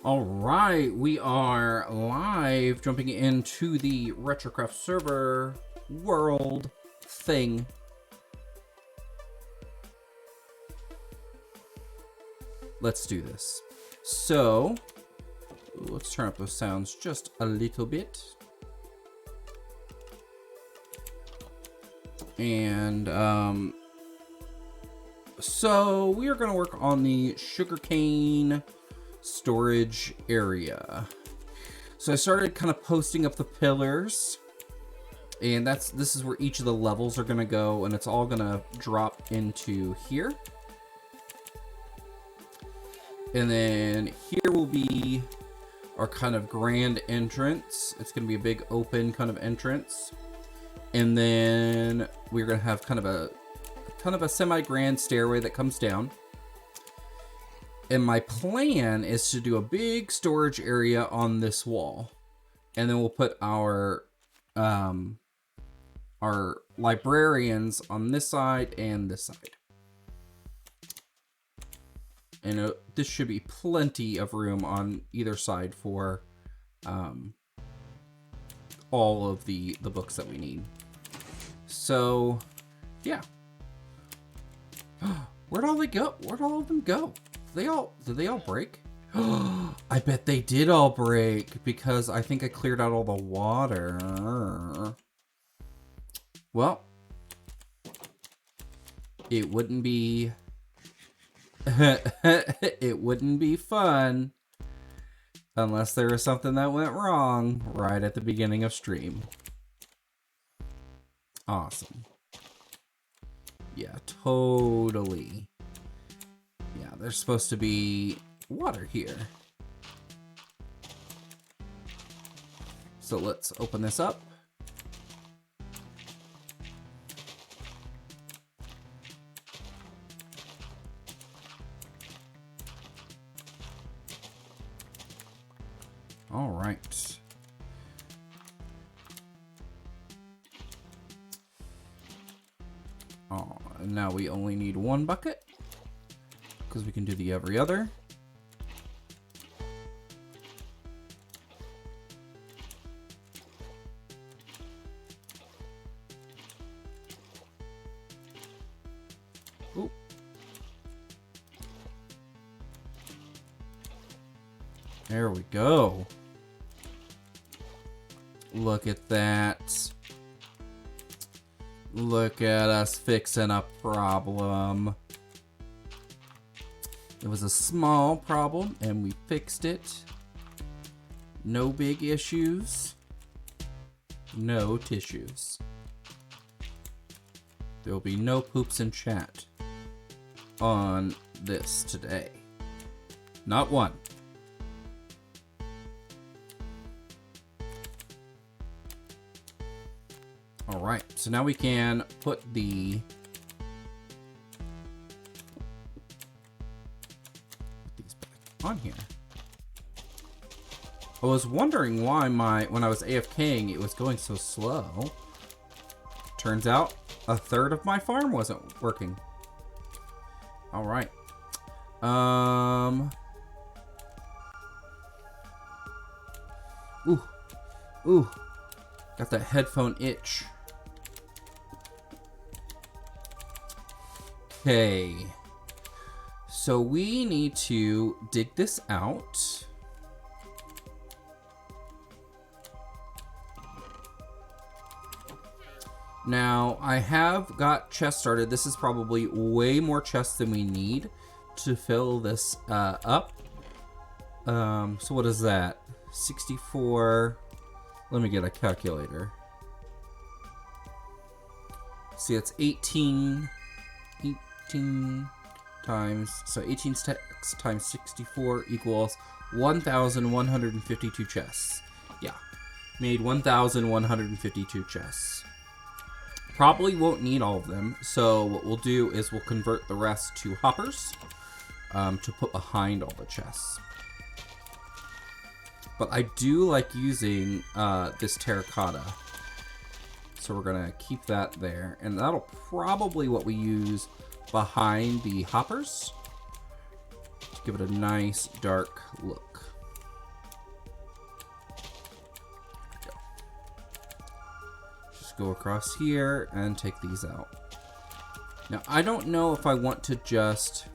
All right, we are live, jumping into the RetroCraft server world thing. Let's do this. So, let's turn up those sounds just a little bit. And, so we are going to work on the sugarcane storage area. So I started kind of posting up the pillars, and this is where each of the levels are going to go, and it's all going to drop into here. And then here will be our kind of grand entrance. It's going to be a big open kind of entrance. And then we're going to have kind of a semi-grand stairway that comes down. And my plan is to do a big storage area on this wall. And then we'll put our librarians on this side and this side. And this should be plenty of room on either side for all of the books that we need. So, yeah. Where'd all they go? Where'd all of them go? Did they all break? I bet they did all break because I think I cleared out all the water. Well, it wouldn't be it wouldn't be fun unless there was something that went wrong right at the beginning of stream. Awesome. Yeah, totally. Yeah, there's supposed to be water here. So let's open this up. All right. Oh, and now we only need one bucket because we can do the every other. Ooh. There we go. Look at that. Look at us fixing a problem. It was a small problem and we fixed it. No big issues. No tissues. There will be no poops in chat on this today. Not one. Alright, so now we can put these back on here. I was wondering why when I was AFKing it was going so slow. Turns out a third of my farm wasn't working. Alright. Ooh. Got that headphone itch. Okay, so we need to dig this out. Now, I have got chests started. This is probably way more chests than we need to fill this up. So what is that? 64. Let me get a calculator. See, it's 18 times, so 18 stacks times 64 equals 1,152 chests. Yeah, made 1,152 chests. Probably won't need all of them, so what we'll do is we'll convert the rest to hoppers to put behind all the chests. But I do like using this terracotta. So we're gonna keep that there, and that'll probably what we use behind the hoppers to give it a nice dark look. just go across here and take these out. Now, I don't know if I want to just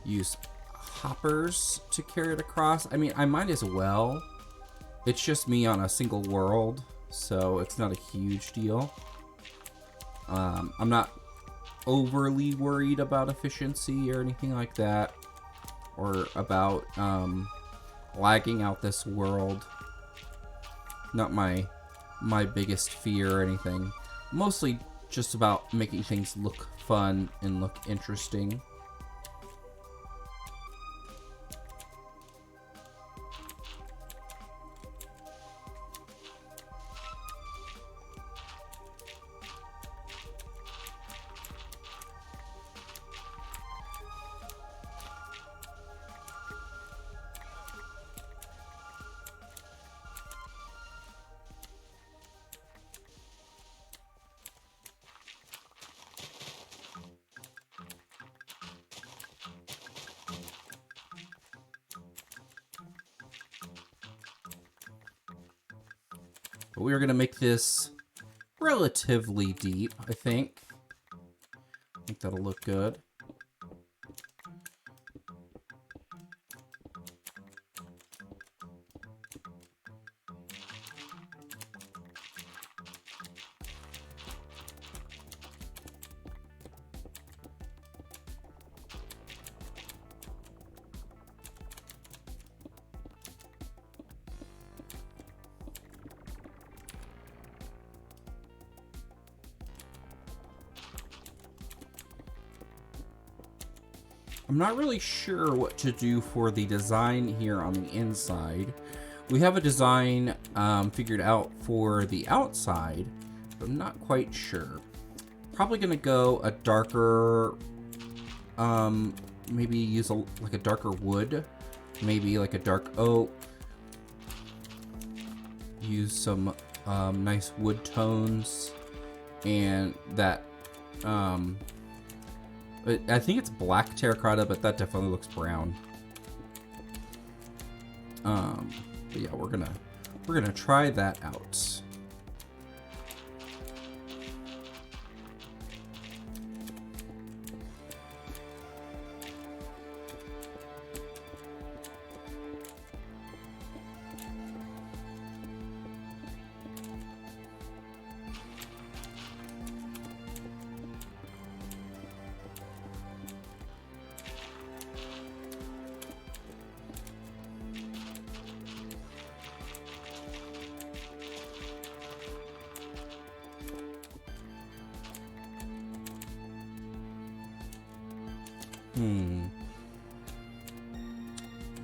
use hoppers to carry it across. I mean, I might as well. It's just me on a single world, so it's not a huge deal. I'm not overly worried about efficiency or anything like that, or about lagging out this world. Not my biggest fear or anything. Mostly just about making things look fun and look interesting. But we are going to make this relatively deep, I think. I think that'll look good. I'm not really sure what to do for the design here on the inside. We have a design figured out for the outside, but I'm not quite sure. Probably gonna go a darker, maybe use like a darker wood, maybe like a dark oak. Use some nice wood tones, and that I think it's black terracotta, but that definitely looks brown. But yeah, we're gonna try that out.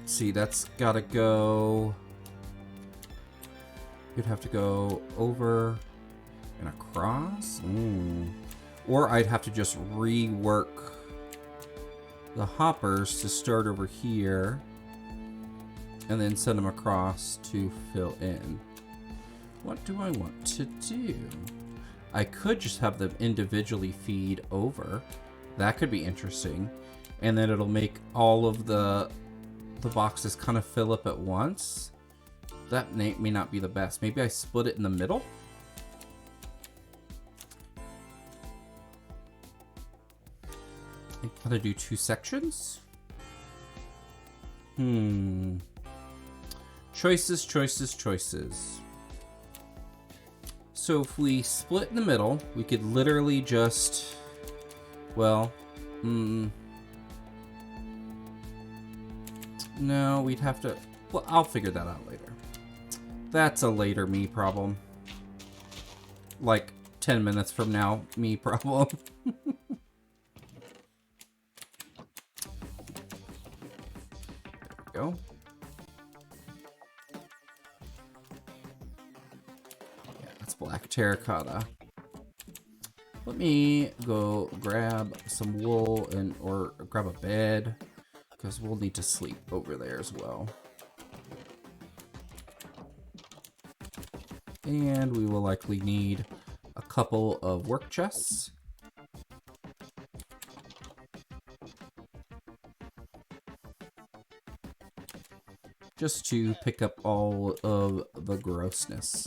Let's see, that's gotta go. You'd have to go over and across. Or I'd have to just rework the hoppers to start over here and then send them across to fill in. What do I want to do? I could just have them individually feed over. That could be interesting. And then it'll make all of the boxes kind of fill up at once. That may not be the best. Maybe I split it in the middle. I gotta do 2 sections. Choices, choices, choices. So if we split in the middle, we could literally just, well, no, we'd have to, well, I'll figure that out later. That's a later me problem. Like 10 minutes from now, me problem. There we go. Yeah, that's black terracotta. Let me go grab some wool or grab a bed, because we'll need to sleep over there as well. And we will likely need a couple of work chests. Just to pick up all of the grossness.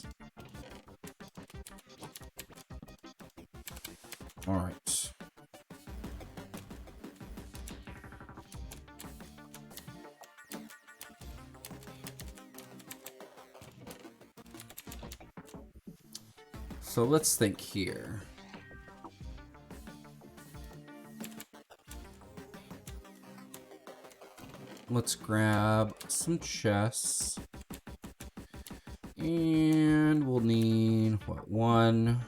All right. So let's think here. Let's grab some chests. And we'll need, what, one.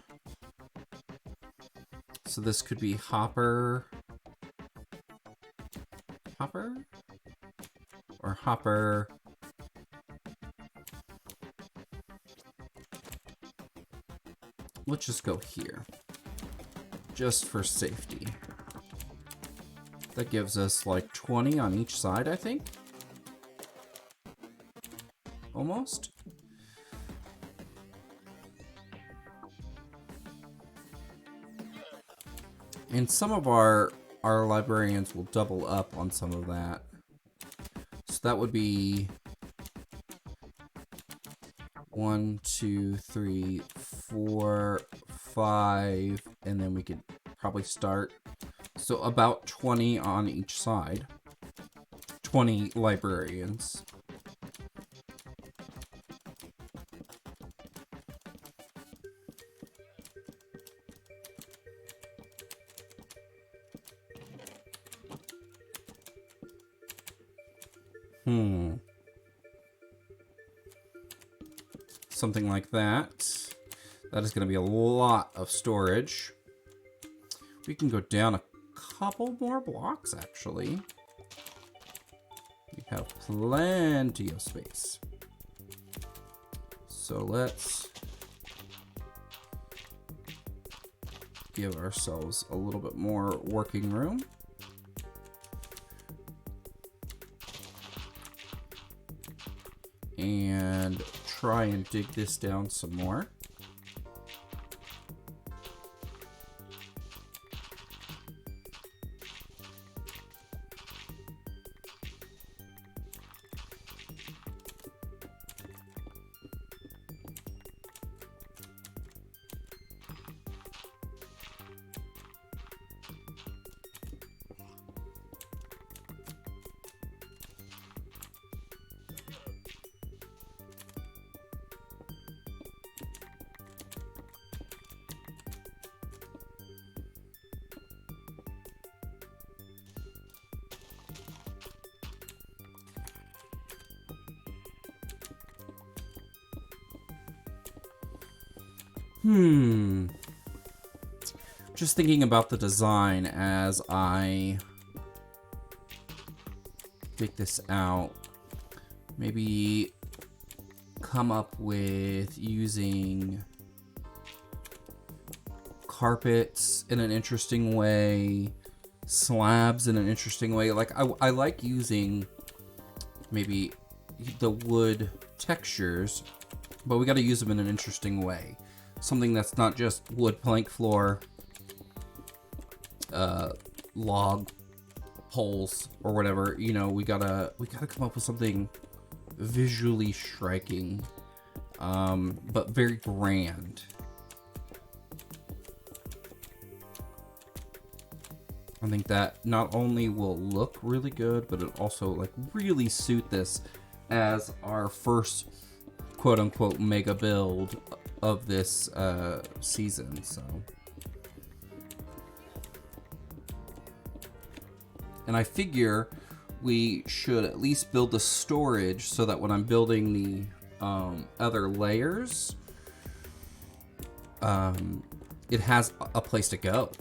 So this could be Hopper. Hopper? Or Hopper. Let's just go here. Just for safety. That gives us like 20 on each side, I think. Almost. And some of our librarians will double up on some of that. So that would be 1, 2, 3, 4, 5, and then we could probably start. So about 20 on each side. 20 librarians. Something like that. That is going to be a lot of storage. We can go down a couple more blocks, actually. We have plenty of space. So let's give ourselves a little bit more working room. And try and dig this down some more. Just thinking about the design as I dig this out. Maybe come up with using carpets in an interesting way, slabs in an interesting way. Like I like using maybe the wood textures, but we got to use them in an interesting way. Something that's not just wood plank floor, log poles or whatever. You know, we gotta come up with something visually striking, but very grand. I think that not only will look really good, but it also like really suit this as our first quote unquote mega build of this season. So, and I figure we should at least build the storage so that when I'm building the other layers, it has a place to go.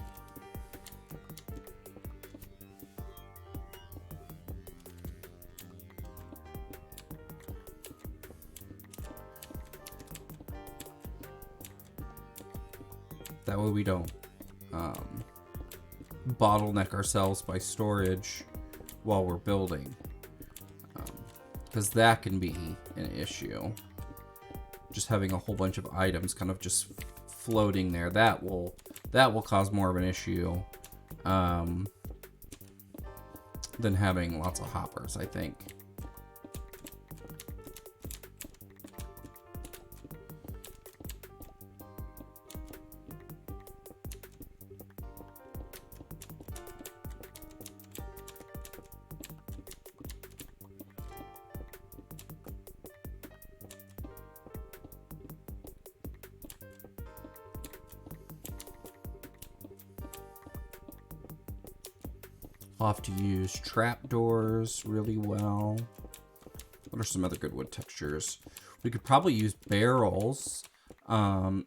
That way we don't bottleneck ourselves by storage while we're building, because that can be an issue. Just having a whole bunch of items kind of just floating there, that will cause more of an issue than having lots of hoppers, I think. I'll have to use trapdoors really well. What are some other good wood textures? We could probably use barrels. Let's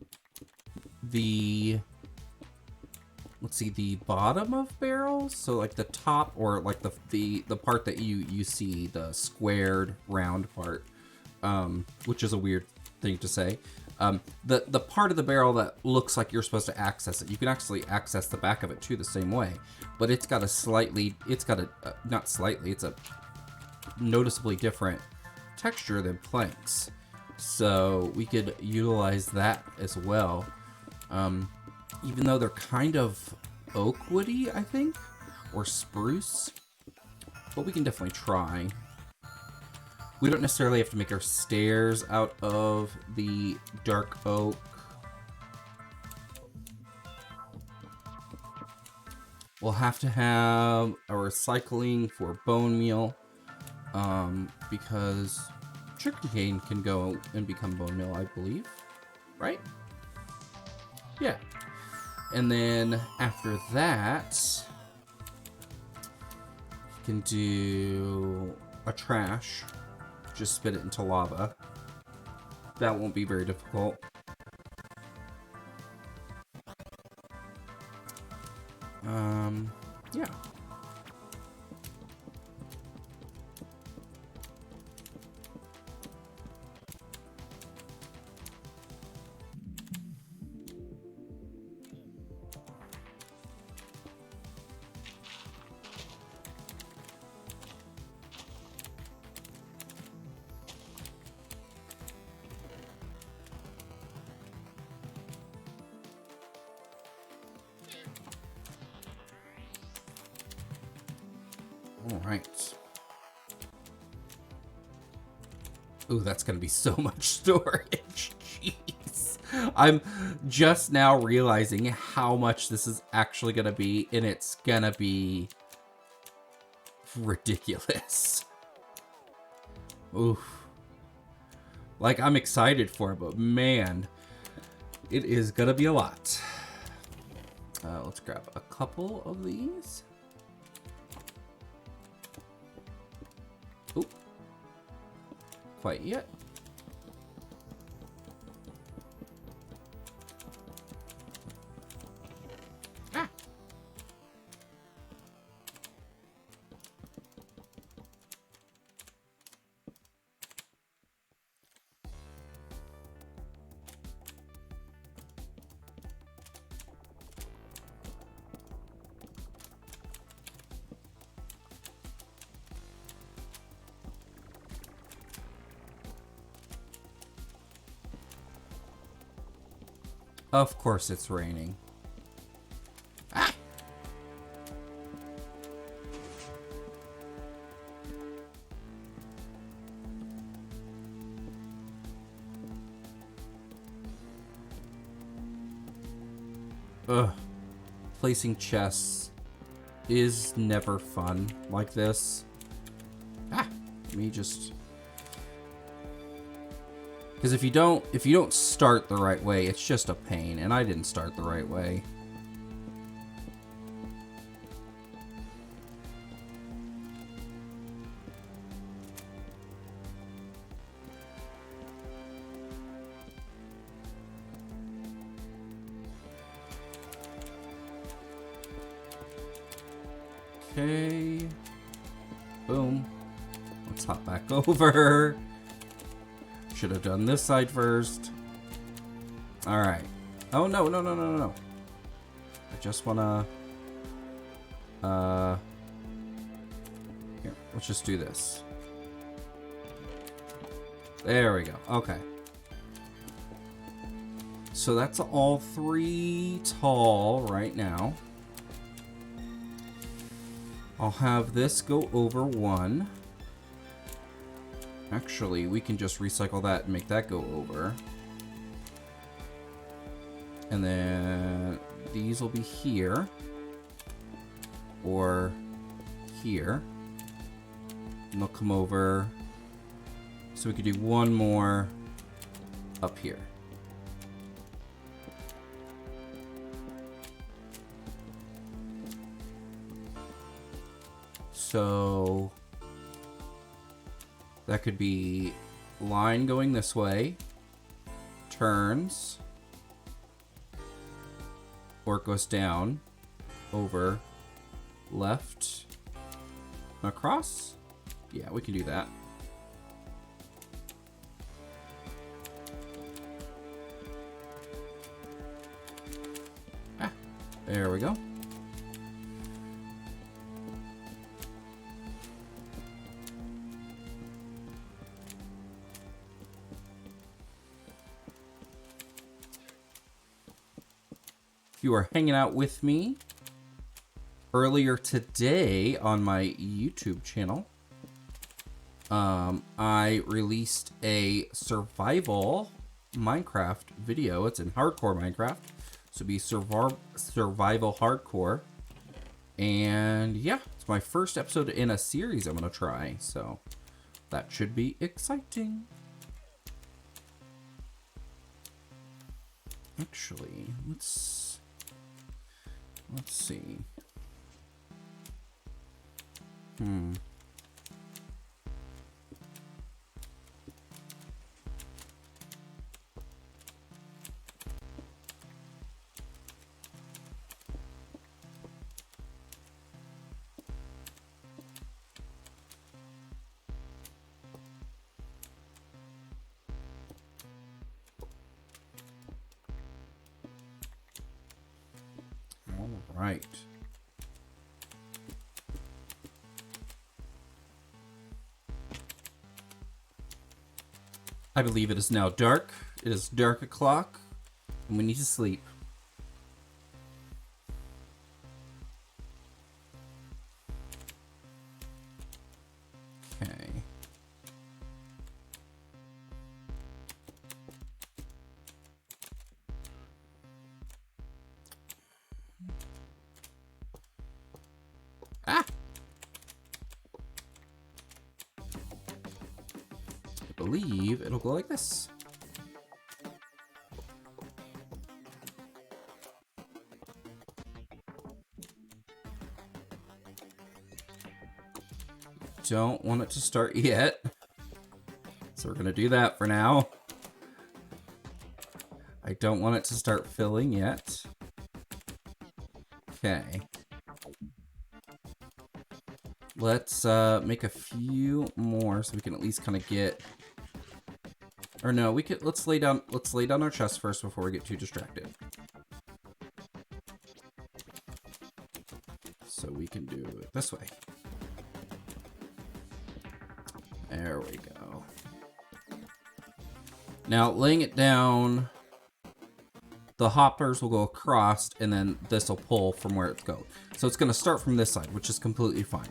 see, the bottom of barrels, so like the top, or like the part that you see, the squared round part, which is a weird thing to say. The part of the barrel that looks like you're supposed to access it, you can actually access the back of it too the same way, but it's got a noticeably different texture than planks, so we could utilize that as well. Even though they're kind of oak woody, I think, or spruce, but we can definitely try. We don't necessarily have to make our stairs out of the dark oak. We'll have to have a recycling for bone meal, because sugarcane can go and become bone meal, I believe, right? Yeah. And then after that, you can do a trash. Just spit it into lava. That won't be very difficult. Yeah. All right. Ooh, that's gonna be so much storage. Jeez. I'm just now realizing how much this is actually gonna be, and it's gonna be ridiculous. Oof. Like, I'm excited for it, but man, it is gonna be a lot. Let's grab a couple of these. Oop. Quite yet. Ah. Of course it's raining. Ah! Ugh. Placing chests is never fun like this. Ah! Let me just... Because if you don't start the right way, it's just a pain, and I didn't start the right way. Okay. Boom. Let's hop back over. Should have done this side first. Alright. Oh, no. I just wanna... Here, let's just do this. There we go. Okay. So that's all 3 tall right now. I'll have this go over 1. Actually, we can just recycle that and make that go over. And then these will be here. Or here. And they'll come over. So we could do 1 more up here. So that could be line going this way, turns, or it goes down, over, left, across. Yeah, we can do that. Ah, there we go. If you are hanging out with me earlier today on my YouTube channel, I released a survival Minecraft video. It's in hardcore Minecraft, so it'd be survival hardcore. And yeah, it's my first episode in a series I'm gonna try, so that should be exciting. Actually, let's see. All right. I believe it is now dark. It is dark o'clock, and we need to sleep. Okay. Ah! I believe it'll go like this. Don't want it to start yet, so we're gonna do that for now. I don't want it to start filling yet. Okay. Let's make a few more so we can at least kind of get. Or no, we could. Let's lay down our chest first before we get too distracted. So we can do it this way. There we go. Now laying it down, the hoppers will go across, and then this will pull from where it's going. So it's going to start from this side, which is completely fine.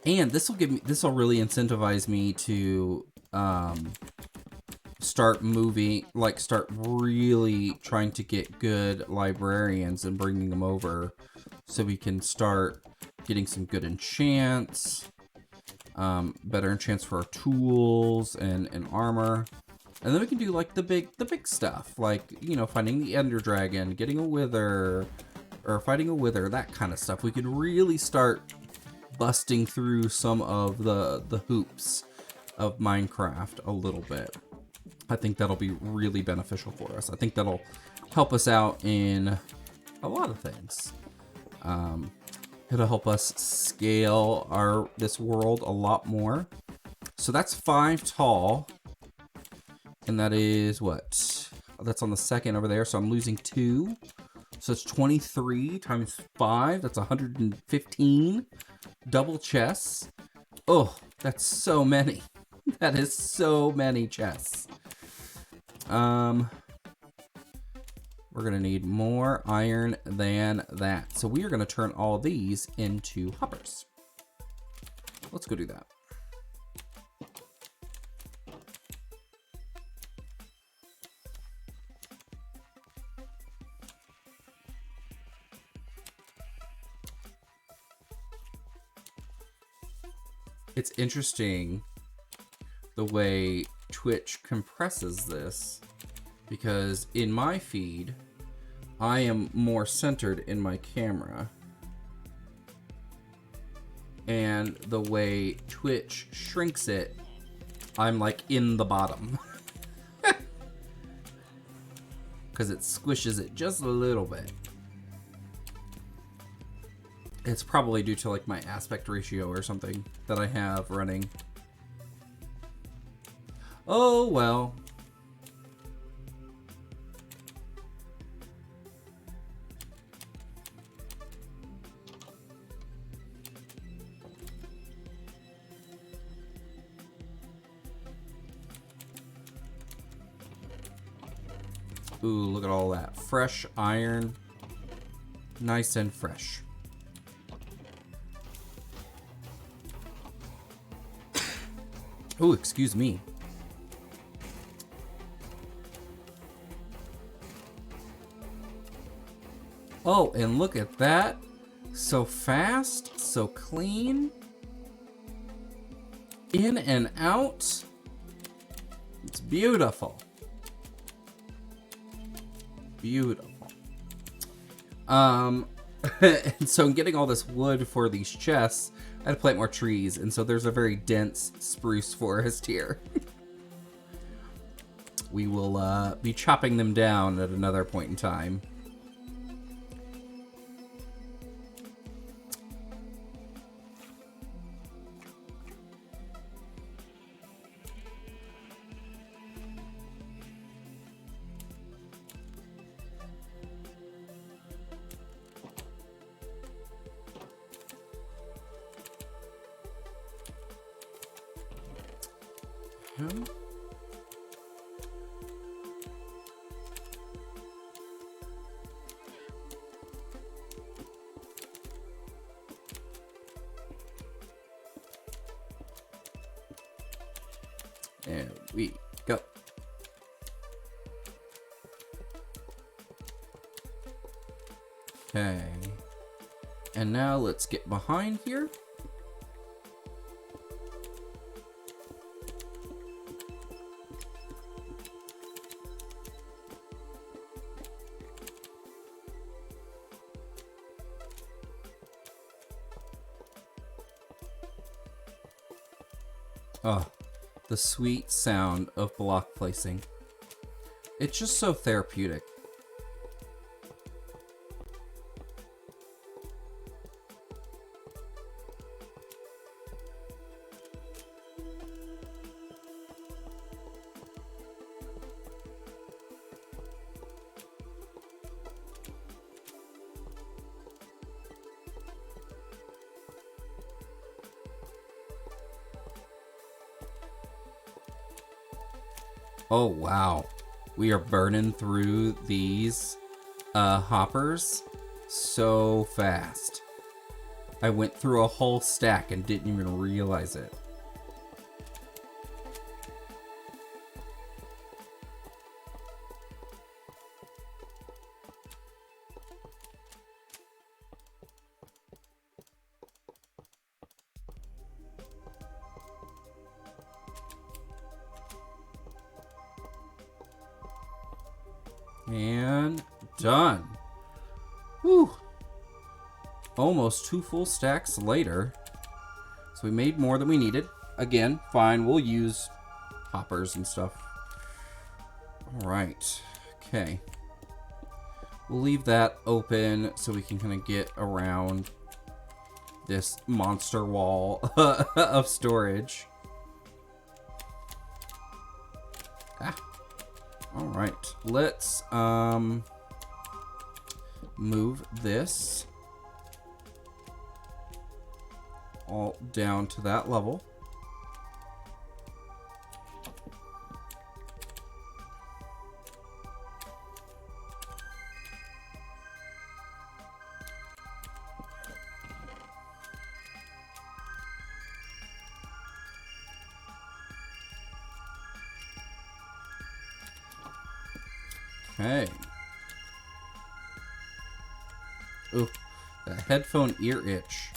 And this will really incentivize me to start really trying to get good librarians and bringing them over, so we can start getting some good enchants, better enchants for our tools and armor. And then we can do like the big stuff, like, you know, finding the Ender Dragon, getting a Wither, or fighting a Wither, that kind of stuff. We could really start busting through some of the hoops of Minecraft a little bit. I think that'll be really beneficial for us. I think that'll help us out in a lot of things. It'll help us scale this world a lot more. So that's 5 tall. And that is what? That's on the second over there, so I'm losing 2. So it's 23 times 5. That's 115 double chests. Oh, that's so many. That is so many chests. We're gonna need more iron than that. So we are gonna turn all these into hoppers. Let's go do that. It's interesting the way Twitch compresses this, because in my feed, I am more centered in my camera. And the way Twitch shrinks it, I'm like in the bottom. Because it squishes it just a little bit. It's probably due to like my aspect ratio or something that I have running. Oh well. Ooh, look at all that. Fresh iron. Nice and fresh. Oh, excuse me. Oh, and look at that. So fast, so clean. In and out. It's beautiful. Beautiful. And so in getting all this wood for these chests, I had to plant more trees, and so there's a very dense spruce forest here. We will be chopping them down at another point in time. There we go. Okay. And now let's get behind here. Oh, the sweet sound of block placing. It's just so therapeutic. Oh, wow. We are burning through these hoppers so fast. I went through a whole stack and didn't even realize it. And done. Whew. Almost 2 full stacks later. So we made more than we needed. Again, fine, we'll use hoppers and stuff. Alright. Okay. We'll leave that open so we can kind of get around this monster wall of storage. Ah. Alright, let's move this all down to that level. Okay. Ooh, the headphone ear itch.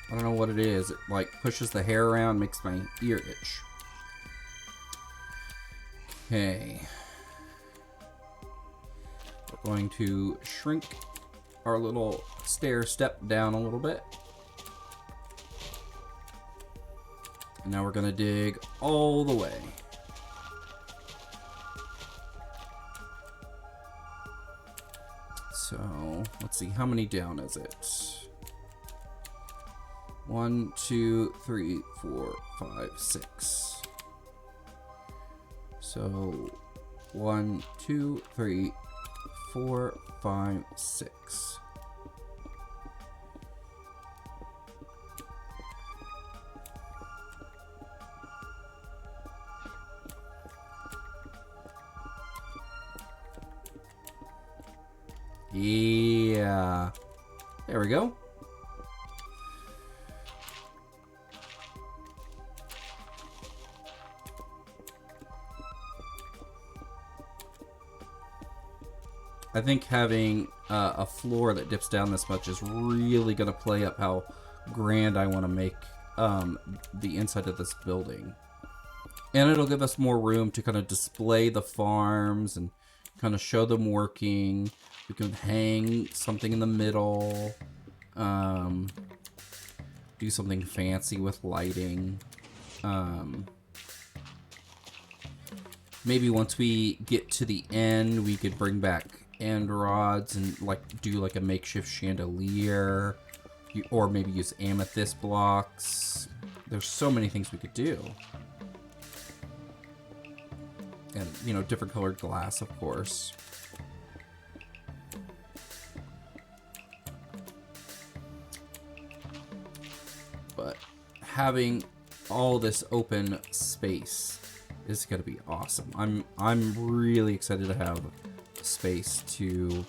I don't know what it is. It like pushes the hair around, makes my ear itch. Okay. We're going to shrink our little stair step down a little bit. Now we're gonna dig all the way. So, let's see, how many down is it? 1, 2, 3, 4, 5, 6. So, 1, 2, 3, 4, 5, 6. Yeah. There we go. I think having a floor that dips down this much is really going to play up how grand I want to make the inside of this building. And it'll give us more room to kind of display the farms and kind of show them working. We can hang something in the middle. Do something fancy with lighting. Maybe once we get to the end, we could bring back end rods and like do like a makeshift chandelier, or maybe use amethyst blocks. There's so many things we could do. And, you know, different colored glass, of course. But having all this open space is going to be awesome. I'm really excited to have space to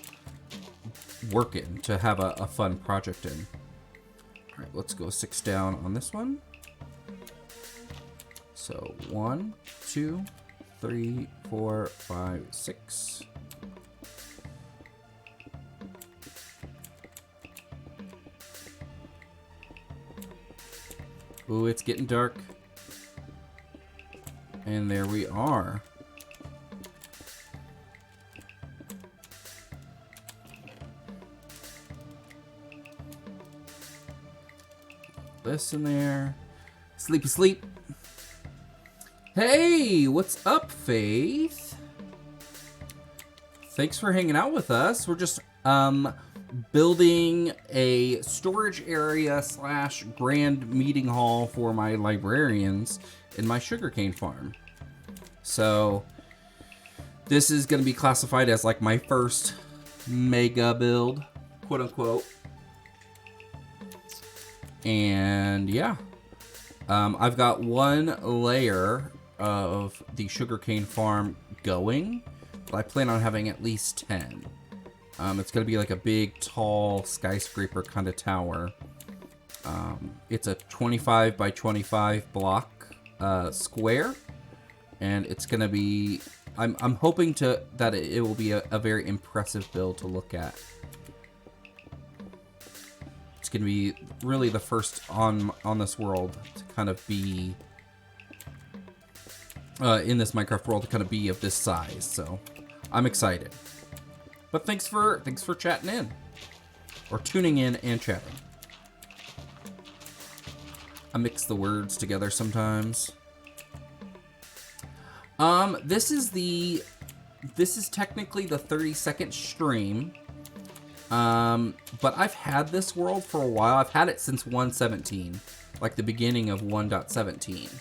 work in, to have a fun project in. All right, let's go 6 down on this one. So 1, 2, 3, 4, 5, 6. Ooh, it's getting dark. And there we are. This in there. Sleepy sleep. Hey, what's up, Faith? Thanks for hanging out with us. We're just building a storage area / grand meeting hall for my librarians in my sugarcane farm. So this is going to be classified as like my first mega build, quote unquote. And yeah, I've got one layer of the sugarcane farm going, but I plan on having at least 10. It's going to be like a big, tall skyscraper kind of tower. It's a 25 by 25 block square, and it's going to be, I'm hoping that it will be a very impressive build to look at. It's going to be really the first on this world to kind of be in this Minecraft world to kind of be of this size, so I'm excited. But thanks for chatting in, or tuning in and chatting. I mix the words together sometimes. This is technically the 30-second stream. But I've had this world for a while. I've had it since 1.17, like the beginning of 1.17.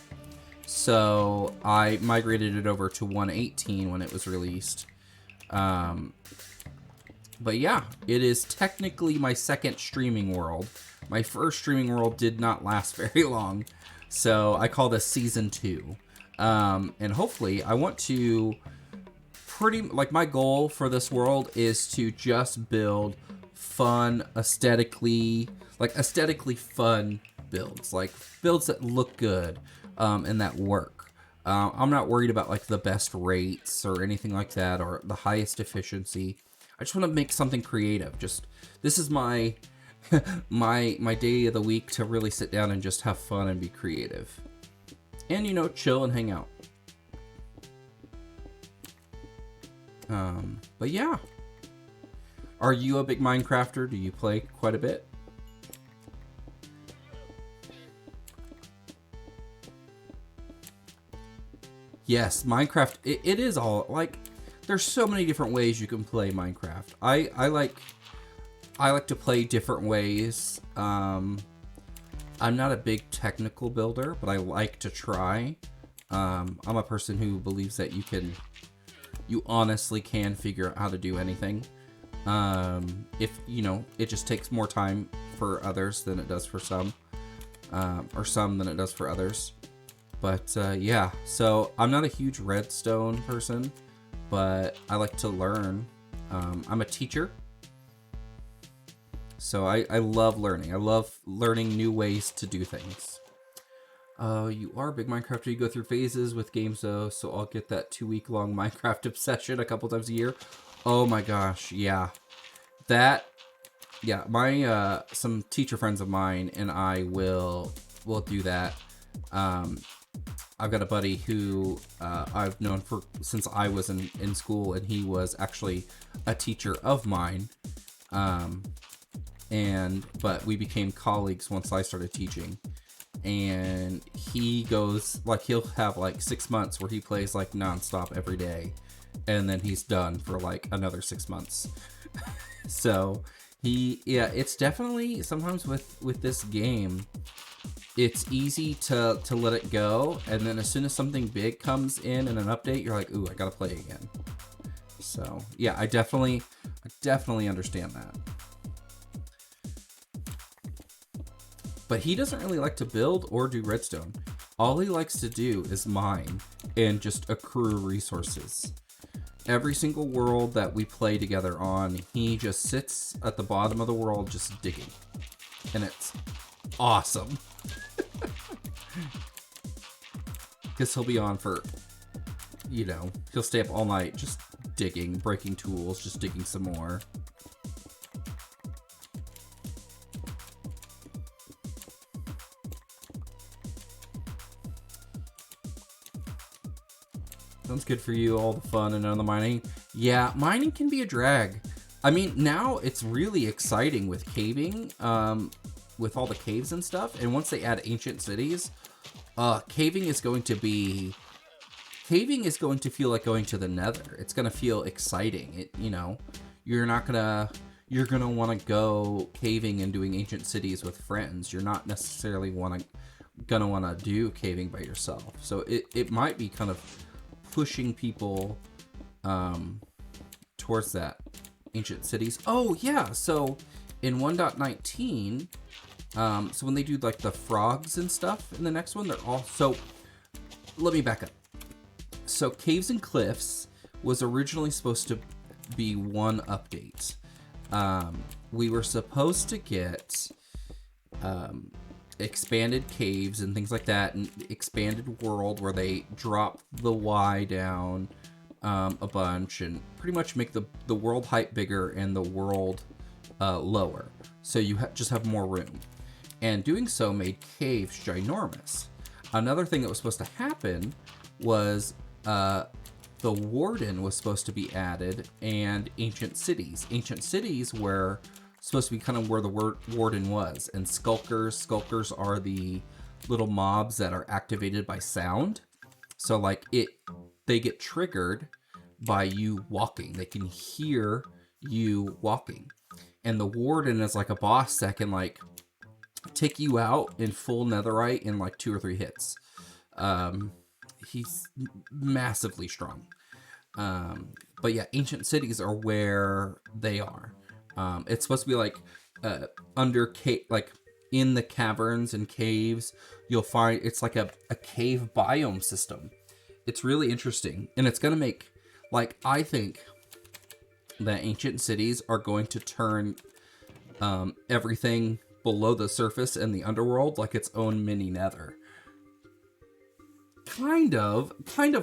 So I migrated it over to 1.18 when it was released. But yeah, it is technically my second streaming world. My first streaming world did not last very long, so I call this Season 2. And hopefully, I want to my goal for this world is to just build fun, aesthetically fun builds. Like, builds that look good, and that work. I'm not worried about, like, the best rates or anything like that, or the highest efficiency. I just want to make something creative. This is my my day of the week to really sit down and just have fun and be creative. And, you know, chill and hang out. But yeah. Are you a big Minecrafter? Do you play quite a bit? Yes, Minecraft, it is all, like, there's so many different ways you can play Minecraft. I like to play different ways. I'm not a big technical builder, but I like to try. I'm a person who believes that you honestly can figure out how to do anything. If, you know, it just takes more time for others than it does for some, or some than it does for others. But, yeah, so I'm not a huge redstone person, but I like to learn. I'm a teacher, so I love learning. I love learning new ways to do things. You are a big Minecrafter. You go through phases with games, though, so I'll get that 2-week-long Minecraft obsession a couple times a year. Oh my gosh, yeah. Yeah, my, some teacher friends of mine and I will do that. I've got a buddy who I've known since I was in school, and he was actually a teacher of mine. But we became colleagues once I started teaching. And he goes, like, he'll have like 6 months where he plays like nonstop every day, and then he's done for like another 6 months. So it's definitely, sometimes with this game, it's easy to let it go, and then as soon as something big comes in an update, you're like, ooh, I gotta play again. So yeah, I definitely understand that. But he doesn't really like to build or do redstone. All he likes to do is mine and just accrue resources. Every single world that we play together on, he just sits at the bottom of the world just digging. And it's awesome. Because he'll be on for, you know, he'll stay up all night just digging, breaking tools, just digging some more. Sounds good for you, all the fun and none of the mining. Yeah, mining can be a drag. I mean, now it's really exciting with caving, with all the caves and stuff. And once they add ancient cities, caving is going to feel like going to the Nether. It's going to feel exciting. You're gonna want to go caving and doing ancient cities with friends. You're not necessarily gonna want to do caving by yourself. So it might be kind of pushing people towards that ancient cities. Oh yeah, so in 1.19, so when they do like the frogs and stuff in the next one, they're all, so let me back up. So Caves and Cliffs was originally supposed to be one update. We were supposed to get expanded caves and things like that, and expanded world where they drop the Y down a bunch and pretty much make the world height bigger and the world lower, so you just have more room. And doing so made caves ginormous. Another thing that was supposed to happen was the warden was supposed to be added, and ancient cities. Ancient cities were supposed to be kind of where the warden was, and skulkers. Skulkers are the little mobs that are activated by sound. So like they get triggered by you walking. They can hear you walking. And the warden is like a boss that can like take you out in full netherite in like 2 or 3 hits. He's massively strong. But yeah, ancient cities are where they are. It's supposed to be like like in the caverns and caves, you'll find it's like a cave biome system. It's really interesting, and it's gonna make, like, I think that ancient cities are going to turn everything below the surface and the underworld like its own mini nether. Kind of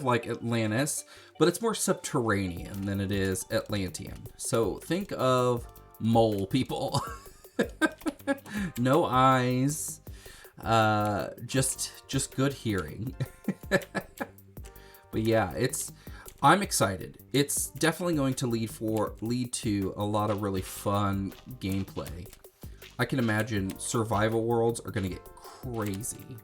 like Atlantis, but it's more subterranean than it is Atlantean. So think of mole people. No eyes, just good hearing. But yeah, I'm excited. It's definitely going to lead to a lot of really fun gameplay. I can imagine survival worlds are going to get crazy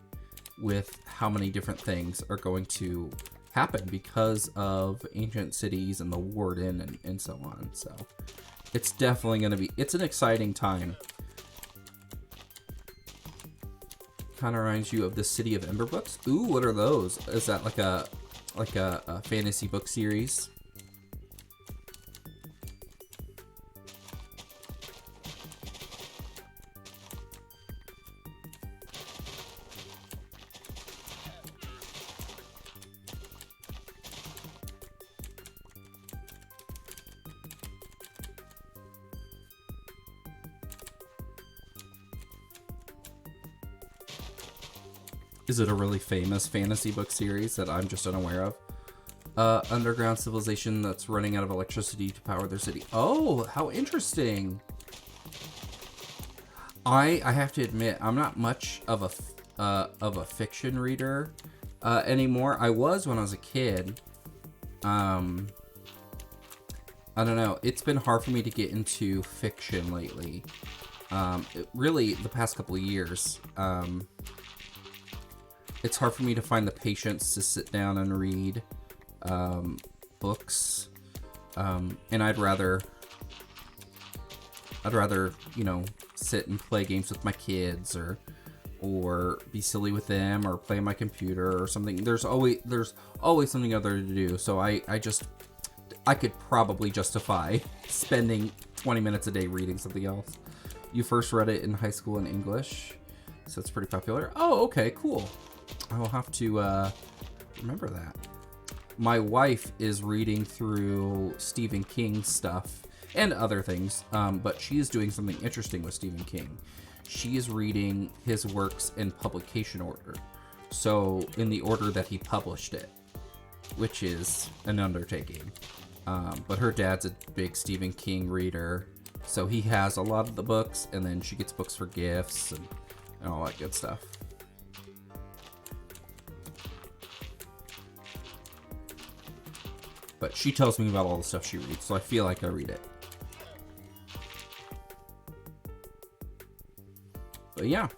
with how many different things are going to happen because of ancient cities and the warden and so on. So it's definitely going to be, it's an exciting time. Kind of reminds you of the City of Ember books. Ooh, what are those? Is that like a fantasy book series? Is it a really famous fantasy book series that I'm just unaware of? Underground civilization that's running out of electricity to power their city. Oh, how interesting. I have to admit, I'm not much of a fiction reader anymore. I was when I was a kid. I don't know. It's been hard for me to get into fiction lately. Really, the past couple of years. It's hard for me to find the patience to sit down and read books, and I'd rather, you know, sit and play games with my kids, or be silly with them, or play on my computer or something. There's always something other to do. So I could probably justify spending 20 minutes a day reading something else. You first read it in high school in English, so it's pretty popular. Oh, okay, cool. I will have to remember that. My wife is reading through Stephen King stuff and other things, but she is doing something interesting with Stephen King. She is reading his works in publication order, so in the order that he published it, which is an undertaking. But her dad's a big Stephen King reader, so he has a lot of the books, and then she gets books for gifts and all that good stuff. But she tells me about all the stuff she reads, so I feel like I read it. But yeah.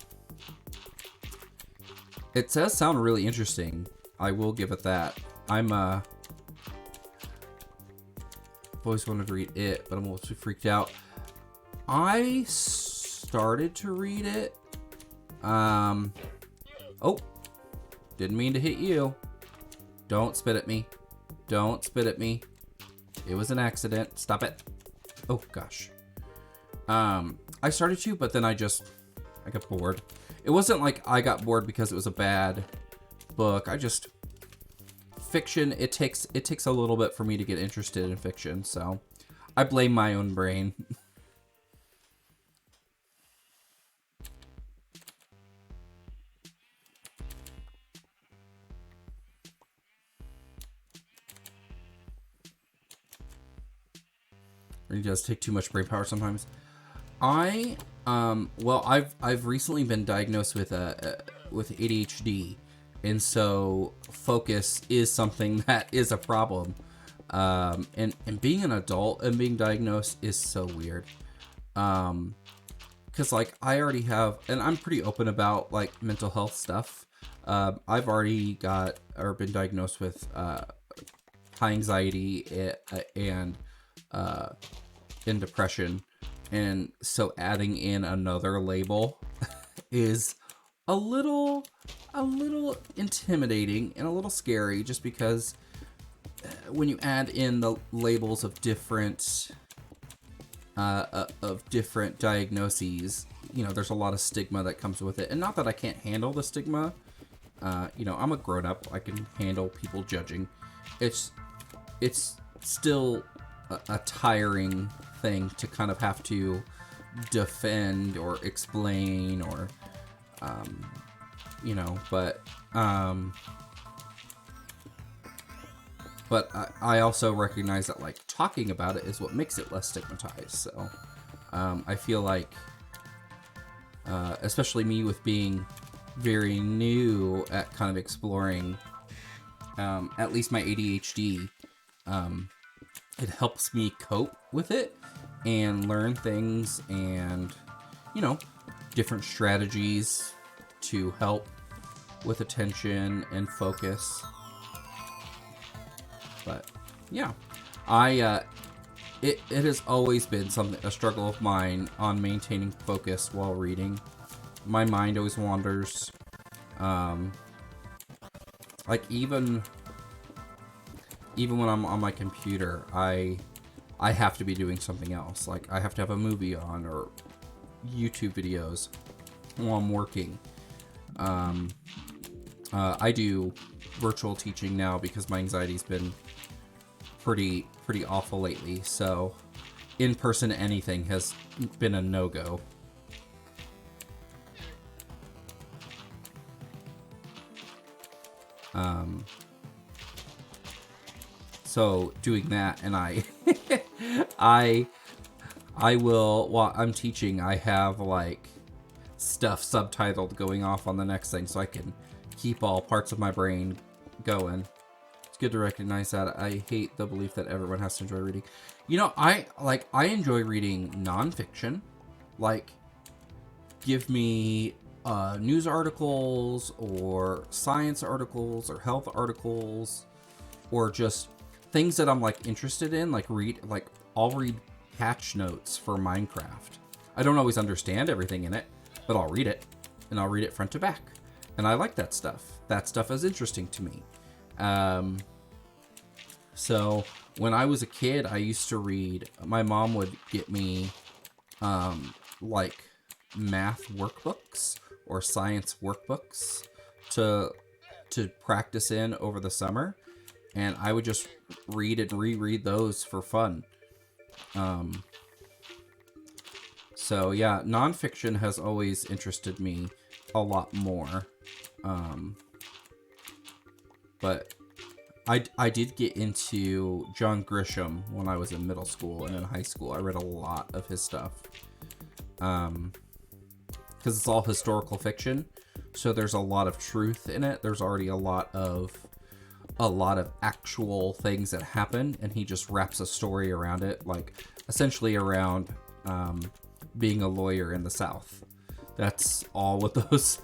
It does sound really interesting. I will give it that. I've always wanted to read it, but I'm a little too freaked out. I started to read it. Oh. Didn't mean to hit you. Don't spit at me. Don't spit at me. It was an accident. Stop it. Oh, gosh. I started to, but then I got bored. It wasn't like I got bored because it was a bad book. Fiction, it takes a little bit for me to get interested in fiction, so I blame my own brain. It does take too much brain power sometimes. I've recently been diagnosed with ADHD, and so focus is something that is a problem. And being an adult and being diagnosed is so weird. Cause like I already have, and I'm pretty open about like mental health stuff. I've already been diagnosed with high anxiety and depression, and so adding in another label is a little intimidating and a little scary, just because when you add in the labels of different diagnoses, you know, there's a lot of stigma that comes with it. And not that I can't handle the stigma. You know, I'm a grown-up. I can handle people judging. It's still a tiring thing to kind of have to defend or explain, or you know, but I also recognize that like talking about it is what makes it less stigmatized. So I feel like especially me with being very new at kind of exploring at least my ADHD, it helps me cope with it and learn things and, you know, different strategies to help with attention and focus. But yeah, I it has always been a struggle of mine on maintaining focus while reading. My mind always wanders. Like even when I'm on my computer, I have to be doing something else. Like I have to have a movie on or YouTube videos while I'm working. I do virtual teaching now because my anxiety's been pretty awful lately. So in-person anything has been a no-go. So doing that, and I will, while I'm teaching, I have like stuff subtitled going off on the next thing so I can keep all parts of my brain going. It's good to recognize that. I hate the belief that everyone has to enjoy reading. You know, I enjoy reading nonfiction. Like, give me news articles or science articles or health articles or just things that I'm like interested in. Like I'll read patch notes for Minecraft. I don't always understand everything in it, but I'll read it, and I'll read it front to back. And I like that stuff. That stuff is interesting to me. So when I was a kid, I used to read, my mom would get me like math workbooks or science workbooks to practice in over the summer. And I would just read and reread those for fun. So yeah, nonfiction has always interested me a lot more. But I did get into John Grisham when I was in middle school and in high school. I read a lot of his stuff. Because it's all historical fiction. So there's a lot of truth in it. There's already a lot of actual things that happen, and he just wraps a story around it, like essentially around being a lawyer in the South. That's all what those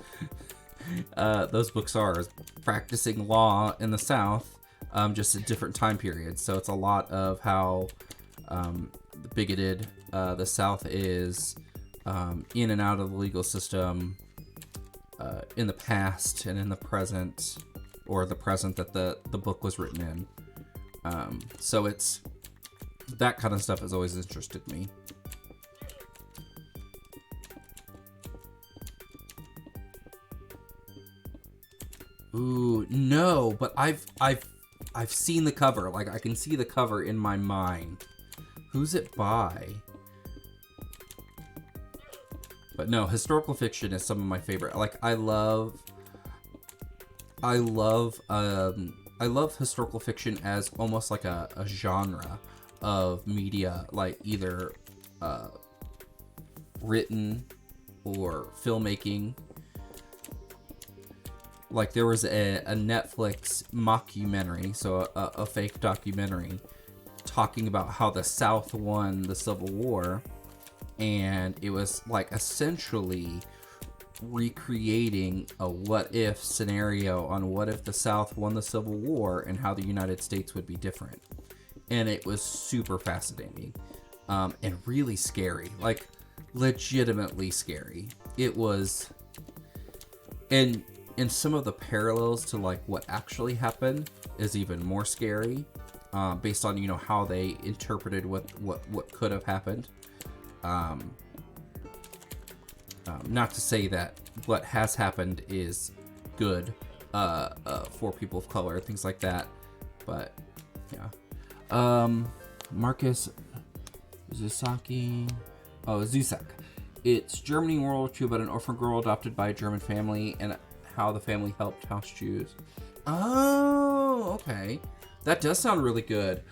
books are, is practicing law in the South, just at different time periods. So it's a lot of how bigoted the South is in and out of the legal system in the past and in the present, or the present that the book was written in. So it's that kind of stuff has always interested me. Ooh, no, but I've seen the cover. Like, I can see the cover in my mind. Who's it by? But no, historical fiction is some of my favorite. Like, I love historical fiction as almost like a genre of media, like either written or filmmaking. Like, there was a Netflix mockumentary, so a fake documentary, talking about how the South won the Civil War, and it was like essentially recreating a what-if scenario on what if the South won the Civil War and how the United States would be different. And it was super fascinating, and really scary, like legitimately scary. It was, and some of the parallels to like what actually happened is even more scary, based on, you know, how they interpreted what could have happened. Not to say that what has happened is good for people of color, things like that, but yeah. Marcus Zusaki. Oh, Zusak. It's Germany World War II about an orphan girl adopted by a German family and how the family helped house Jews. Oh, okay. That does sound really good.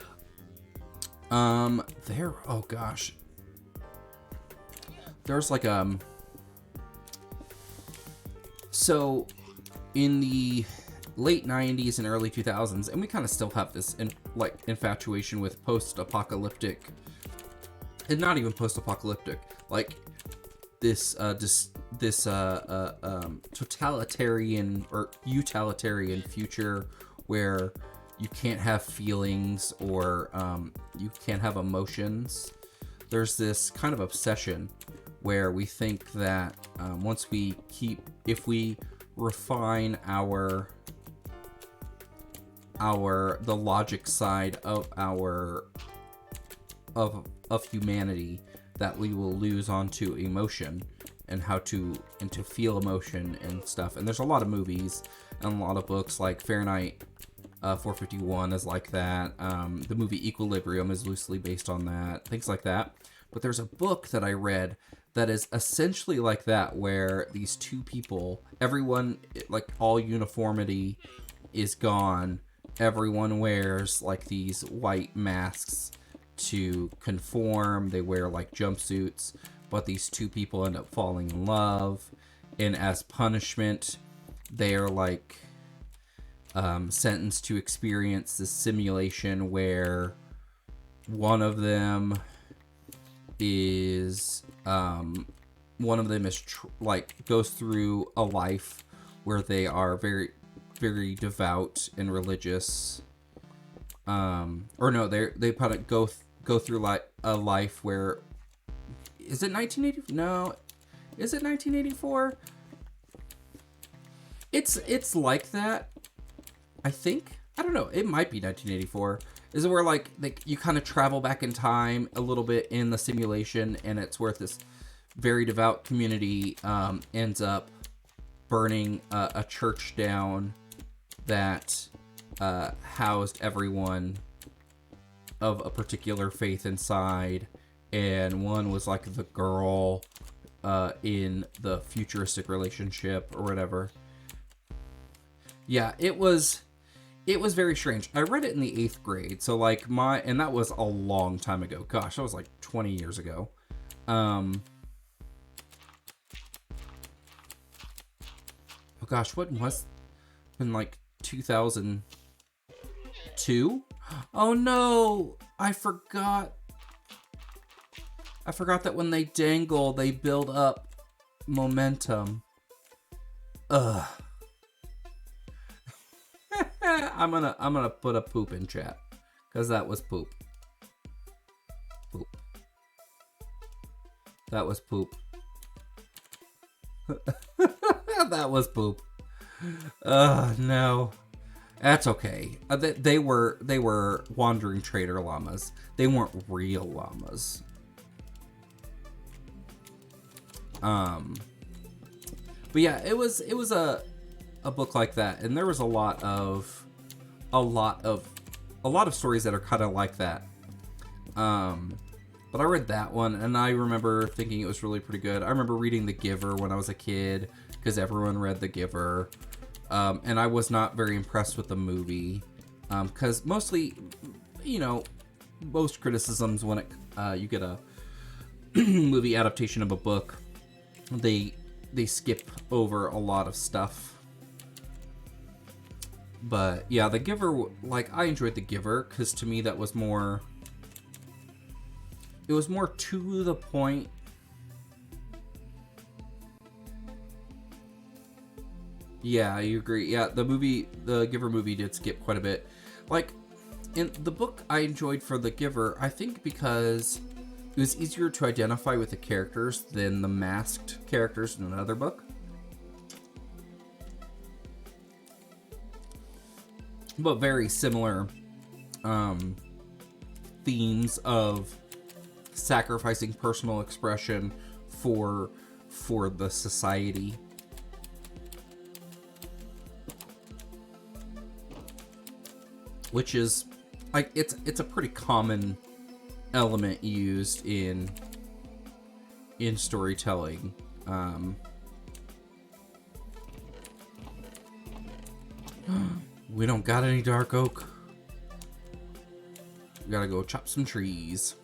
Oh gosh. There's like, so in the late 90s and early 2000s, and we kind of still have this infatuation with post-apocalyptic, and not even post-apocalyptic, like this totalitarian or utilitarian future where, you can't have feelings or you can't have emotions. There's this kind of obsession where we think that if we refine the logic side of of humanity, that we will lose onto emotion and how to feel emotion and stuff. And there's a lot of movies and a lot of books, like Fahrenheit 451 is like that. The movie Equilibrium is loosely based on that, things like that. But there's a book that I read that is essentially like that, where these two people, everyone, like, all uniformity is gone. Everyone wears like these white masks to conform. They wear like jumpsuits, but these two people end up falling in love, and as punishment, they are like sentenced to experience this simulation where one of them is goes through a life where they are very, very devout and religious, or no, they kind of go through like a life where, is it 1980? No, is it 1984? It's like that, I think. I don't know. It might be 1984. Is it where like you kind of travel back in time a little bit in the simulation, and it's where this very devout community ends up burning a church down that housed everyone of a particular faith inside, and one was like the girl in the futuristic relationship or whatever. Yeah, it was very strange. I read it in the 8th grade, so like and that was a long time ago. Gosh, that was like 20 years ago. Oh gosh, what was in like 2002? Oh no, I forgot that when they dangle, they build up momentum. Ugh. I'm gonna put a poop in chat, because that was poop. Poop. That was poop. That was poop. No. That's okay. They were wandering trader llamas. They weren't real llamas. But yeah, it was a book like that, and there was a lot of stories that are kind of like that. But I read that one, and I remember thinking it was really pretty good. I remember reading The Giver when I was a kid, because everyone read The Giver. And I was not very impressed with the movie, because mostly, most criticisms when you get a movie adaptation of a book, they skip over a lot of stuff. But yeah, The Giver, like, I enjoyed The Giver, because to me that was more, it was more to the point. Yeah, I agree. Yeah, the Giver movie did skip quite a bit. Like, in the book I enjoyed for The Giver, I think because it was easier to identify with the characters than the masked characters in another book. But very similar themes of sacrificing personal expression for the society. Which is, like, it's a pretty common element used in storytelling. We don't got any dark oak. We gotta go chop some trees.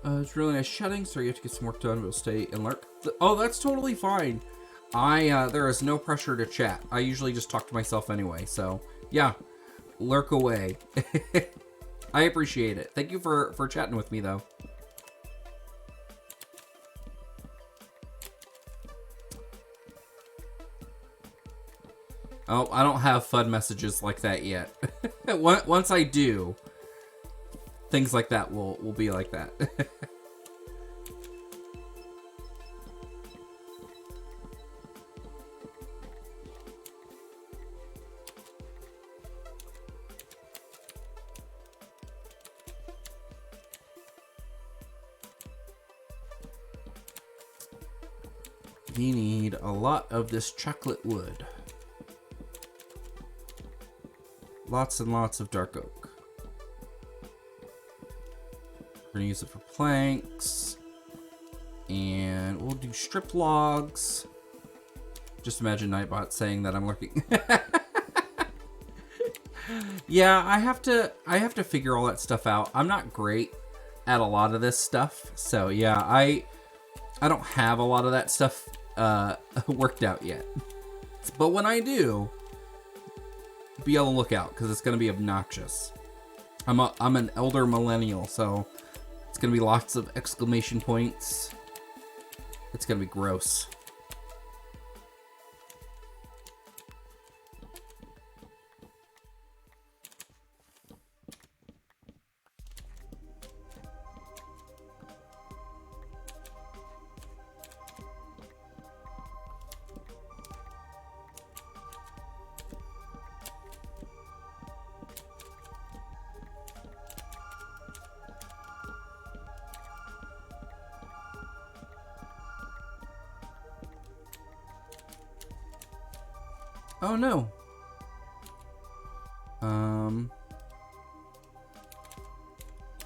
It's really nice shedding, so you have to get some work done. We'll stay and lurk. Oh, that's totally fine. There is no pressure to chat. I usually just talk to myself anyway, so yeah, lurk away. I appreciate it. Thank you for chatting with me, though. Oh, I don't have FUD messages like that yet. Once I do, things like that will be like that. We need a lot of this chocolate wood. Lots and lots of dark oak. We're gonna use it for planks. And we'll do strip logs. Just imagine Nightbot saying that I'm lurking. Yeah, I have to figure all that stuff out. I'm not great at a lot of this stuff. So yeah, I don't have a lot of that stuff worked out yet. But when I do, be on the lookout because it's going to be obnoxious. I'm an elder millennial, so it's going to be lots of exclamation points. It's going to be gross. Oh no.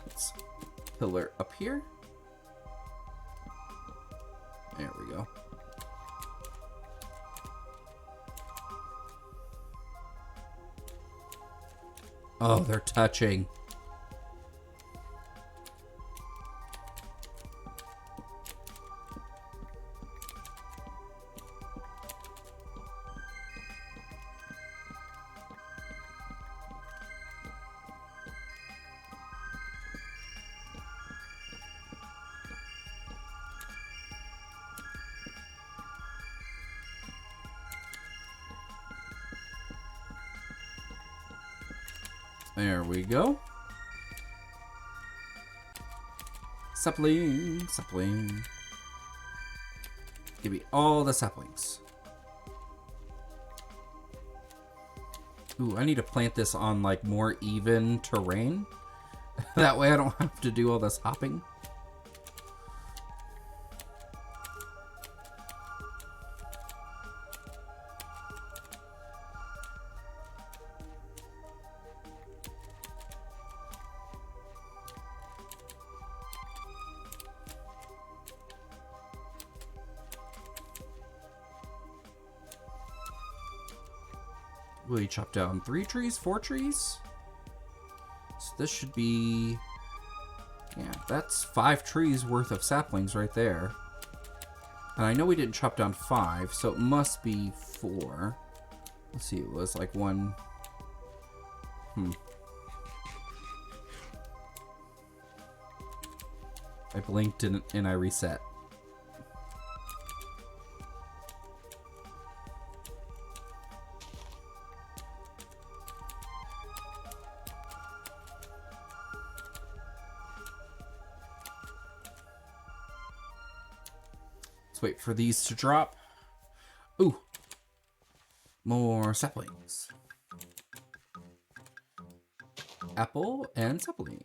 Let's pillar up here. There we go. Oh, they're touching. There we go. Sapling, sapling. Give me all the saplings. Ooh, I need to plant this on like more even terrain. That way I don't have to do all this hopping. We chop down 3 trees, 4 trees. So this should be, yeah, that's 5 trees worth of saplings right there. And I know we didn't chop down 5, so it must be 4. Let's see, it was like 1. I blinked and I reset. Let's wait for these to drop. Ooh. More saplings. Apple and sapling.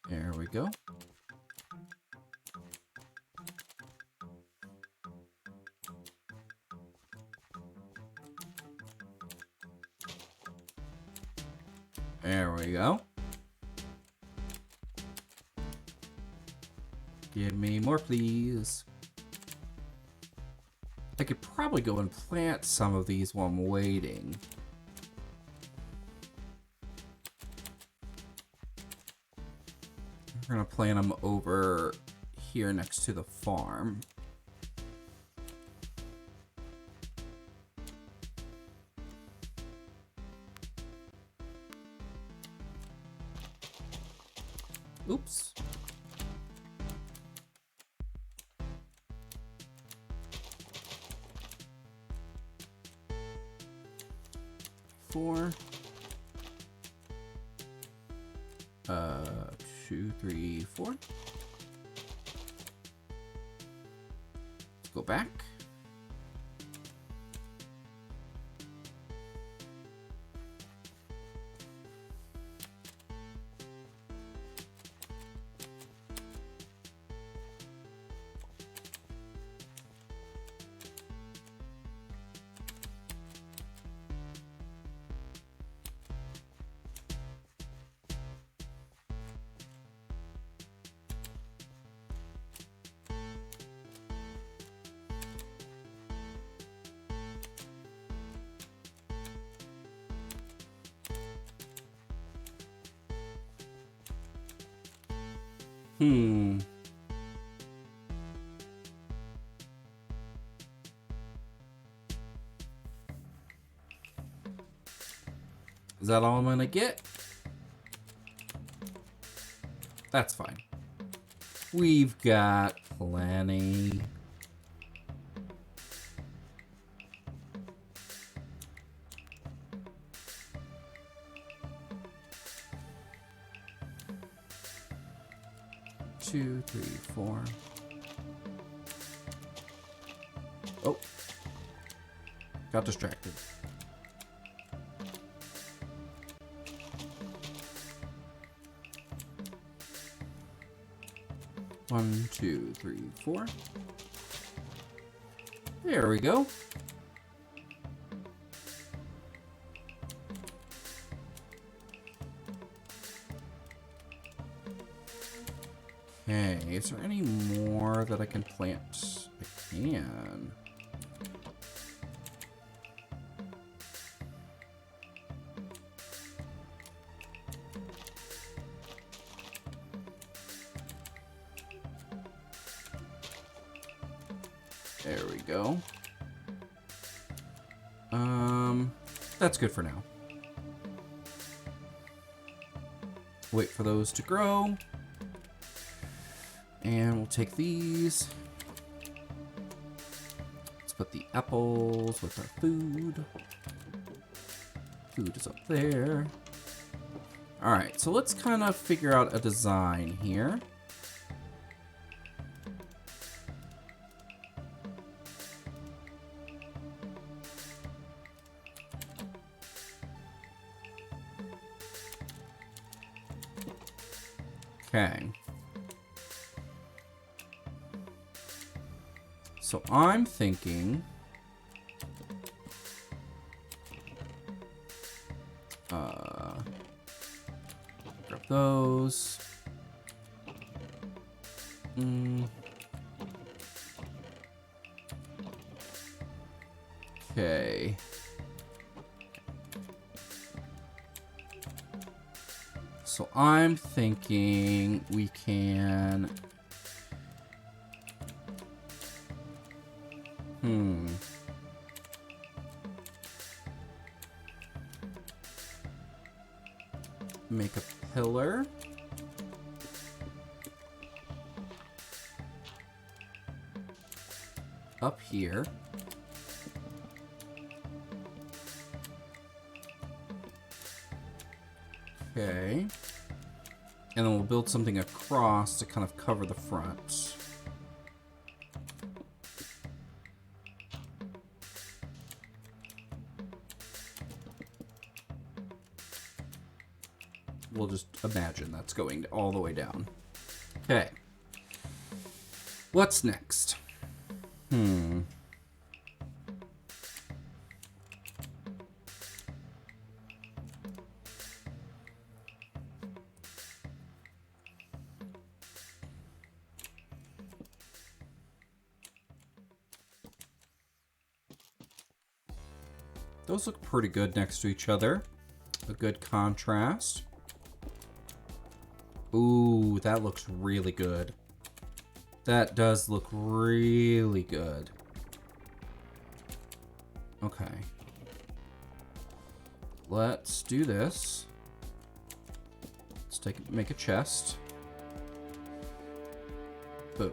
There we go. There we go. Give me more, please. I could probably go and plant some of these while I'm waiting. We're gonna plant them over here next to the farm. Oops. Four. 2, 3, 4. Let's go back. Is that all I'm gonna get? That's fine. We've got plenty. Two, 3, 4. Oh. Got distracted. One, 2, 3, 4. There we go. Okay, is there any more that I can plant? I can. There we go. That's good for now. Wait for those to grow. And we'll take these. Let's put the apples with our food. Food is up there. Alright, so let's kind of figure out a design here. Okay. So I'm thinking grab those. Okay. So I'm thinking we can make a pillar. Up here. Okay. And then we'll build something across to kind of cover the front. We'll just imagine that's going all the way down. Okay. What's next? Those look pretty good next to each other. A good contrast. Ooh, that looks really good. That does look really good. Okay. Let's do this. Let's make a chest. Boom.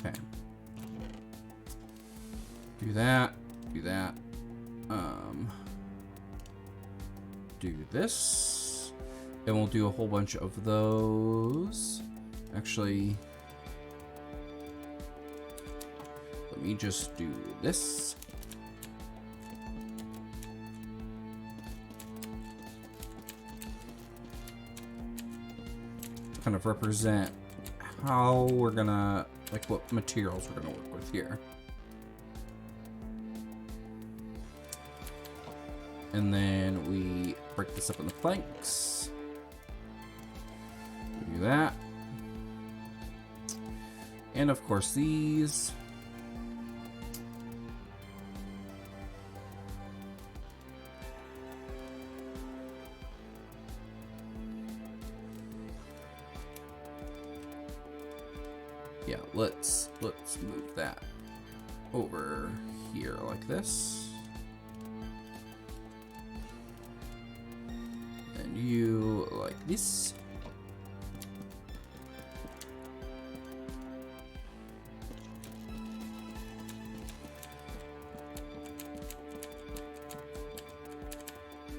Okay. Do that. Do that. Do this. And we'll do a whole bunch of those. Actually, let me just do this. Kind of represent how we're gonna, like, what materials we're gonna work with here. And then we break this up into planks. Do that. And of course these. Yeah, let's move that over here like this. And you like this.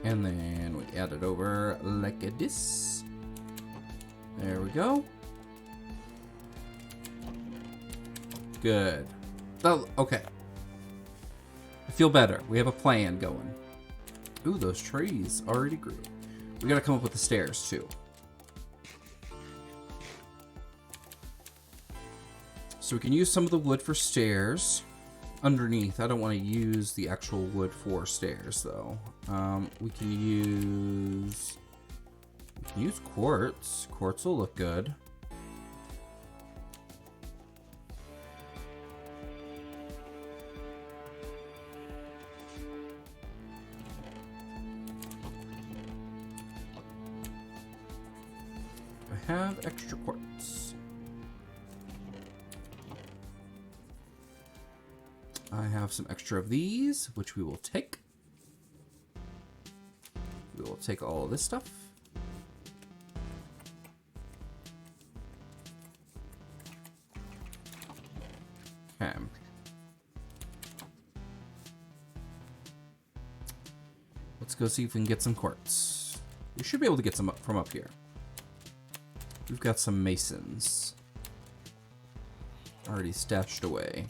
And then we add it over like this. There we go. Good. Oh, okay. I feel better. We have a plan going. Ooh, those trees already grew. We gotta come up with the stairs too. So we can use some of the wood for stairs. Underneath, I don't want to use the actual wood for stairs though. We can use quartz. Quartz will look good. I have extra quartz. I have some extra of these, which we will take. We will take all of this stuff. Okay. Let's go see if we can get some quartz. We should be able to get some from up here. We've got some masons already stashed away.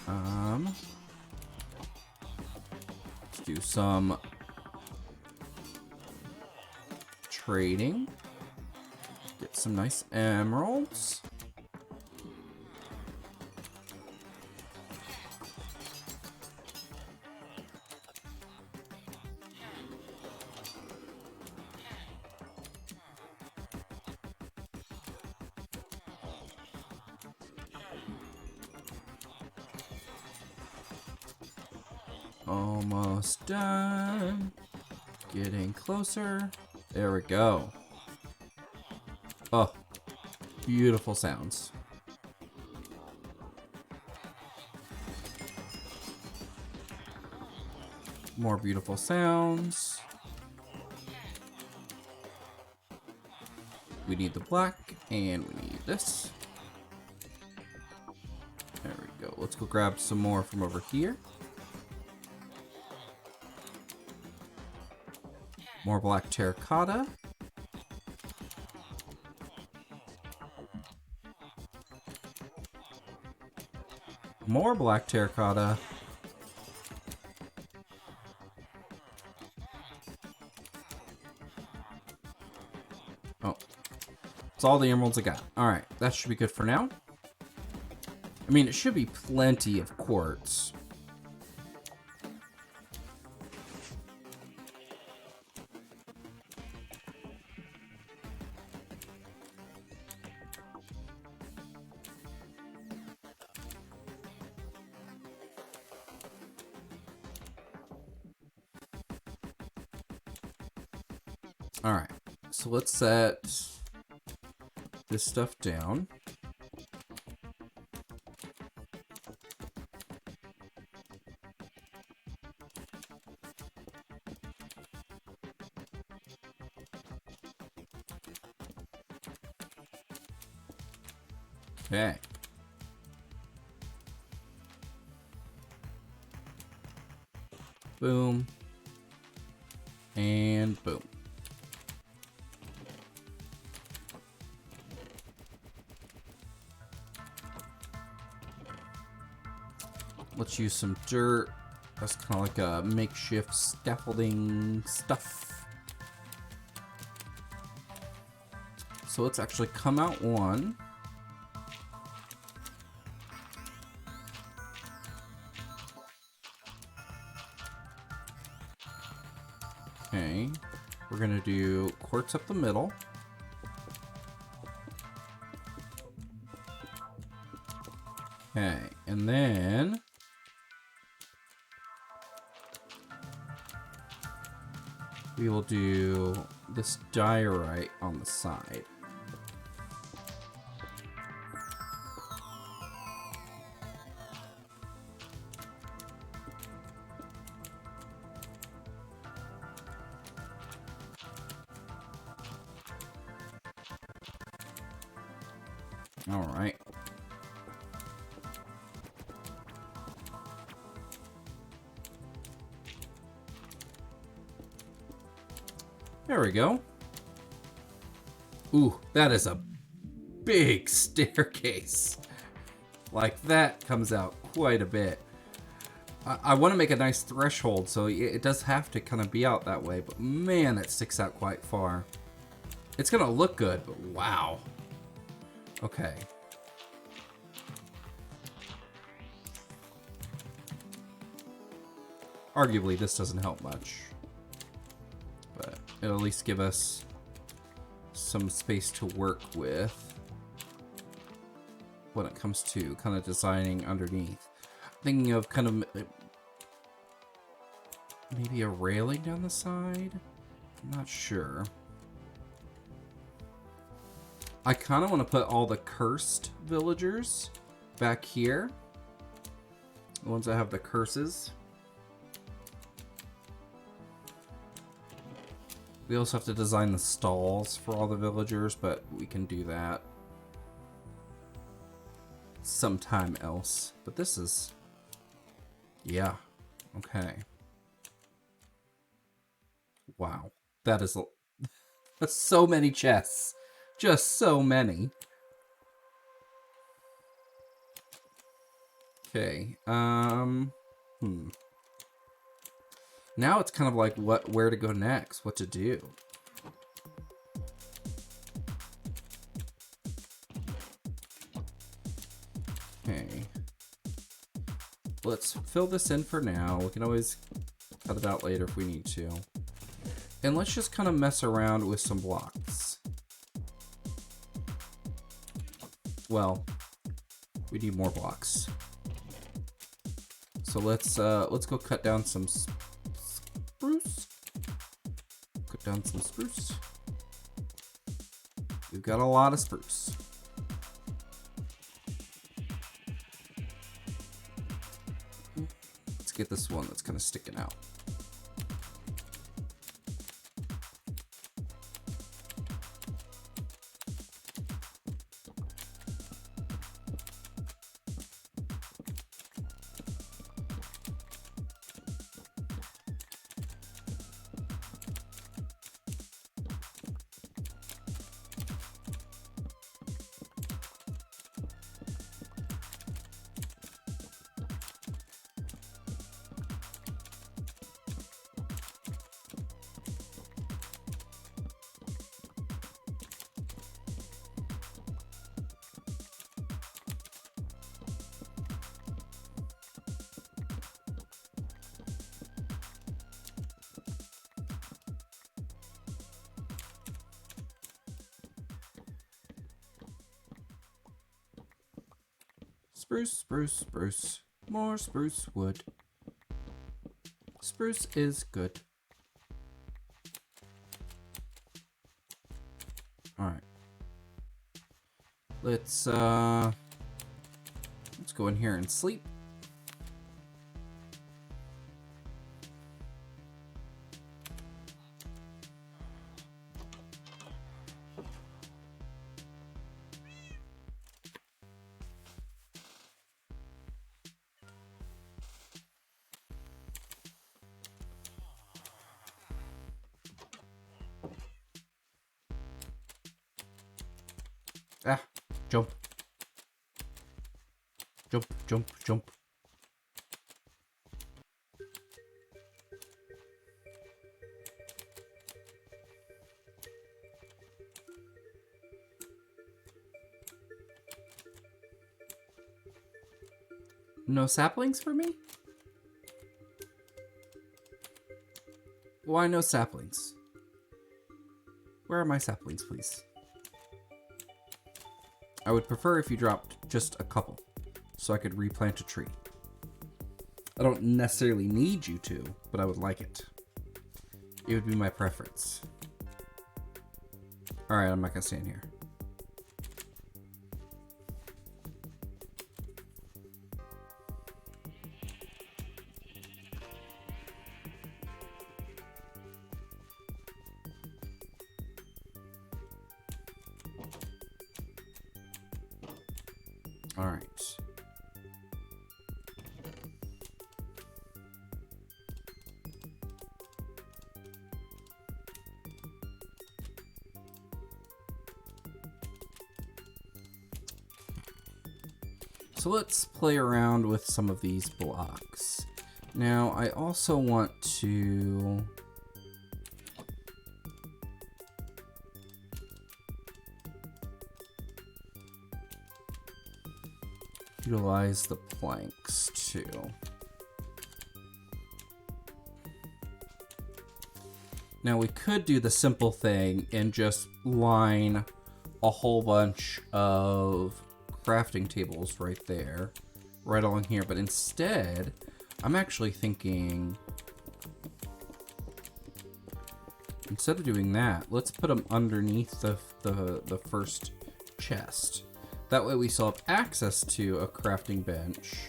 Let's do some trading. Get some nice emeralds. Almost done. Getting closer. There we go. Oh, beautiful sounds. More beautiful sounds. We need the black, and we need this. There we go. Let's go grab some more from over here. More black terracotta. More black terracotta. Oh. That's all the emeralds I got. Alright, that should be good for now. I mean, it should be plenty of quartz. Alright, so let's set this stuff down. Okay. Boom. And boom. Let's use some dirt. That's kind of like a makeshift scaffolding stuff. So let's actually come out one. Okay. We're gonna do quartz up the middle. Okay, and then we will do this diorite on the side. All right. There we go. Ooh, that is a big staircase. Like, that comes out quite a bit. I want to make a nice threshold, so it does have to kind of be out that way, but man, it sticks out quite far. It's gonna look good, but wow. Okay. Arguably, this doesn't help much, but it'll at least give us some space to work with when it comes to kind of designing underneath. Thinking of kind of maybe a railing down the side? I'm not sure. I kind of want to put all the cursed villagers back here. The ones that have the curses. We also have to design the stalls for all the villagers, but we can do that sometime else. But this is... yeah. Okay. Wow. That is so many chests. Just so many. Okay. Now it's kind of like where to go next, what to do. Okay. Let's fill this in for now. We can always cut it out later if we need to. And let's just kind of mess around with some blocks. Well, we need more blocks. So let's go cut down some spruce. Cut down some spruce. We've got a lot of spruce. Let's get this one that's kind of sticking out. Spruce, spruce, spruce. More spruce wood. Spruce is good. Alright. Let's go in here and sleep. Jump. Jump, jump, jump. No saplings for me? Why no saplings? Where are my saplings, please? I would prefer if you dropped just a couple, so I could replant a tree. I don't necessarily need you to, but I would like it. It would be my preference. Alright, I'm not gonna stand here. Alright. So let's play around with some of these blocks. Now, I also want to... utilize the planks too. Now we could do the simple thing and just line a whole bunch of crafting tables right there, right along here, but instead I'm actually thinking, instead of doing that, let's put them underneath the first chest. That way we still have access to a crafting bench,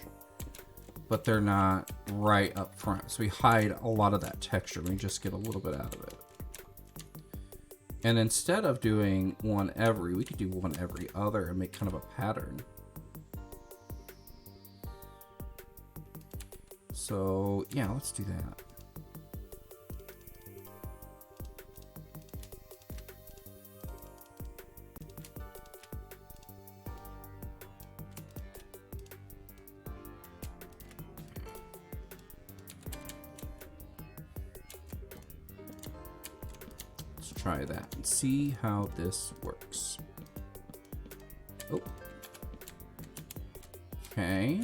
but they're not right up front. So we hide a lot of that texture. We just get a little bit out of it. And instead of doing one every, we could do one every other and make kind of a pattern. So yeah, let's do that. Try that and see how this works. Oh. Okay.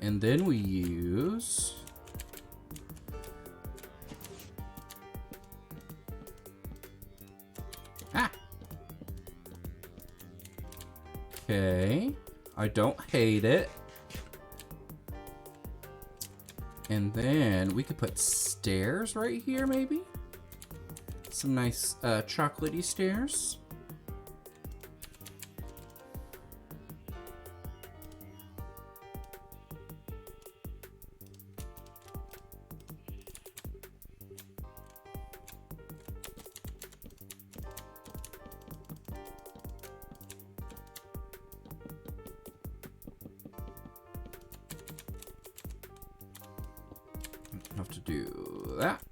And then we use... Ah! Okay. I don't hate it. And then we could put stairs right here, maybe? Some nice chocolatey stairs. Have to do that.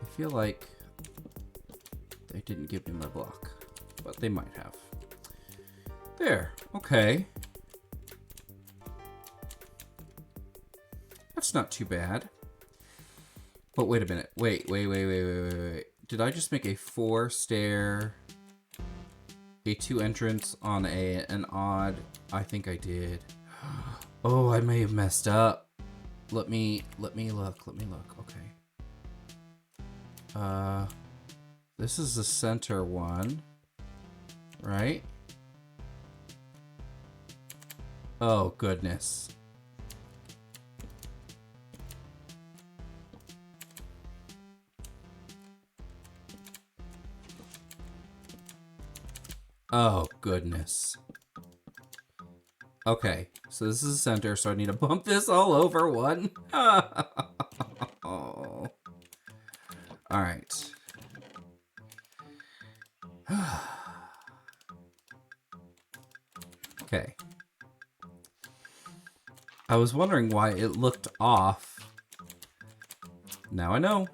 I feel like they didn't give me my block, but they might have. There, okay. That's not too bad. But wait a minute. Wait. Did I just make a 4-stair, a 2 entrance on an odd? I think I did. Oh, I may have messed up. Let me look. Okay. This is the center one, right? Oh, goodness. Oh, goodness. Okay, so this is the center, so I need to bump this all over one. Oh. All right. Okay. I was wondering why it looked off. Now I know.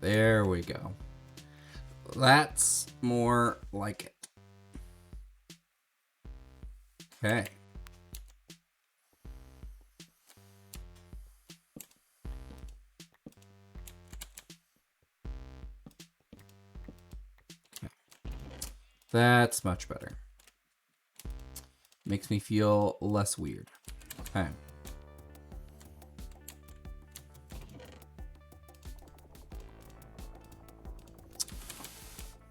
There we go. That's more like it. Okay. That's much better. Makes me feel less weird. Okay.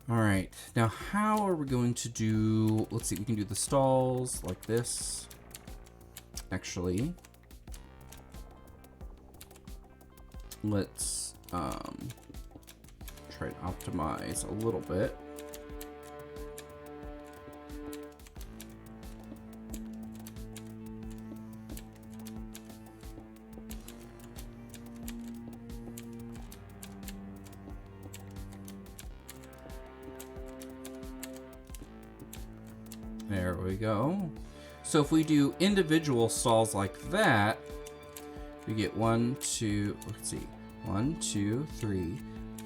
All right. Now, how are we going to do... Let's see. We can do the stalls like this. Actually, let's try and optimize a little bit. There we go. So if we do individual stalls like that, we get 1, 2, let's see, 1, 2, 3,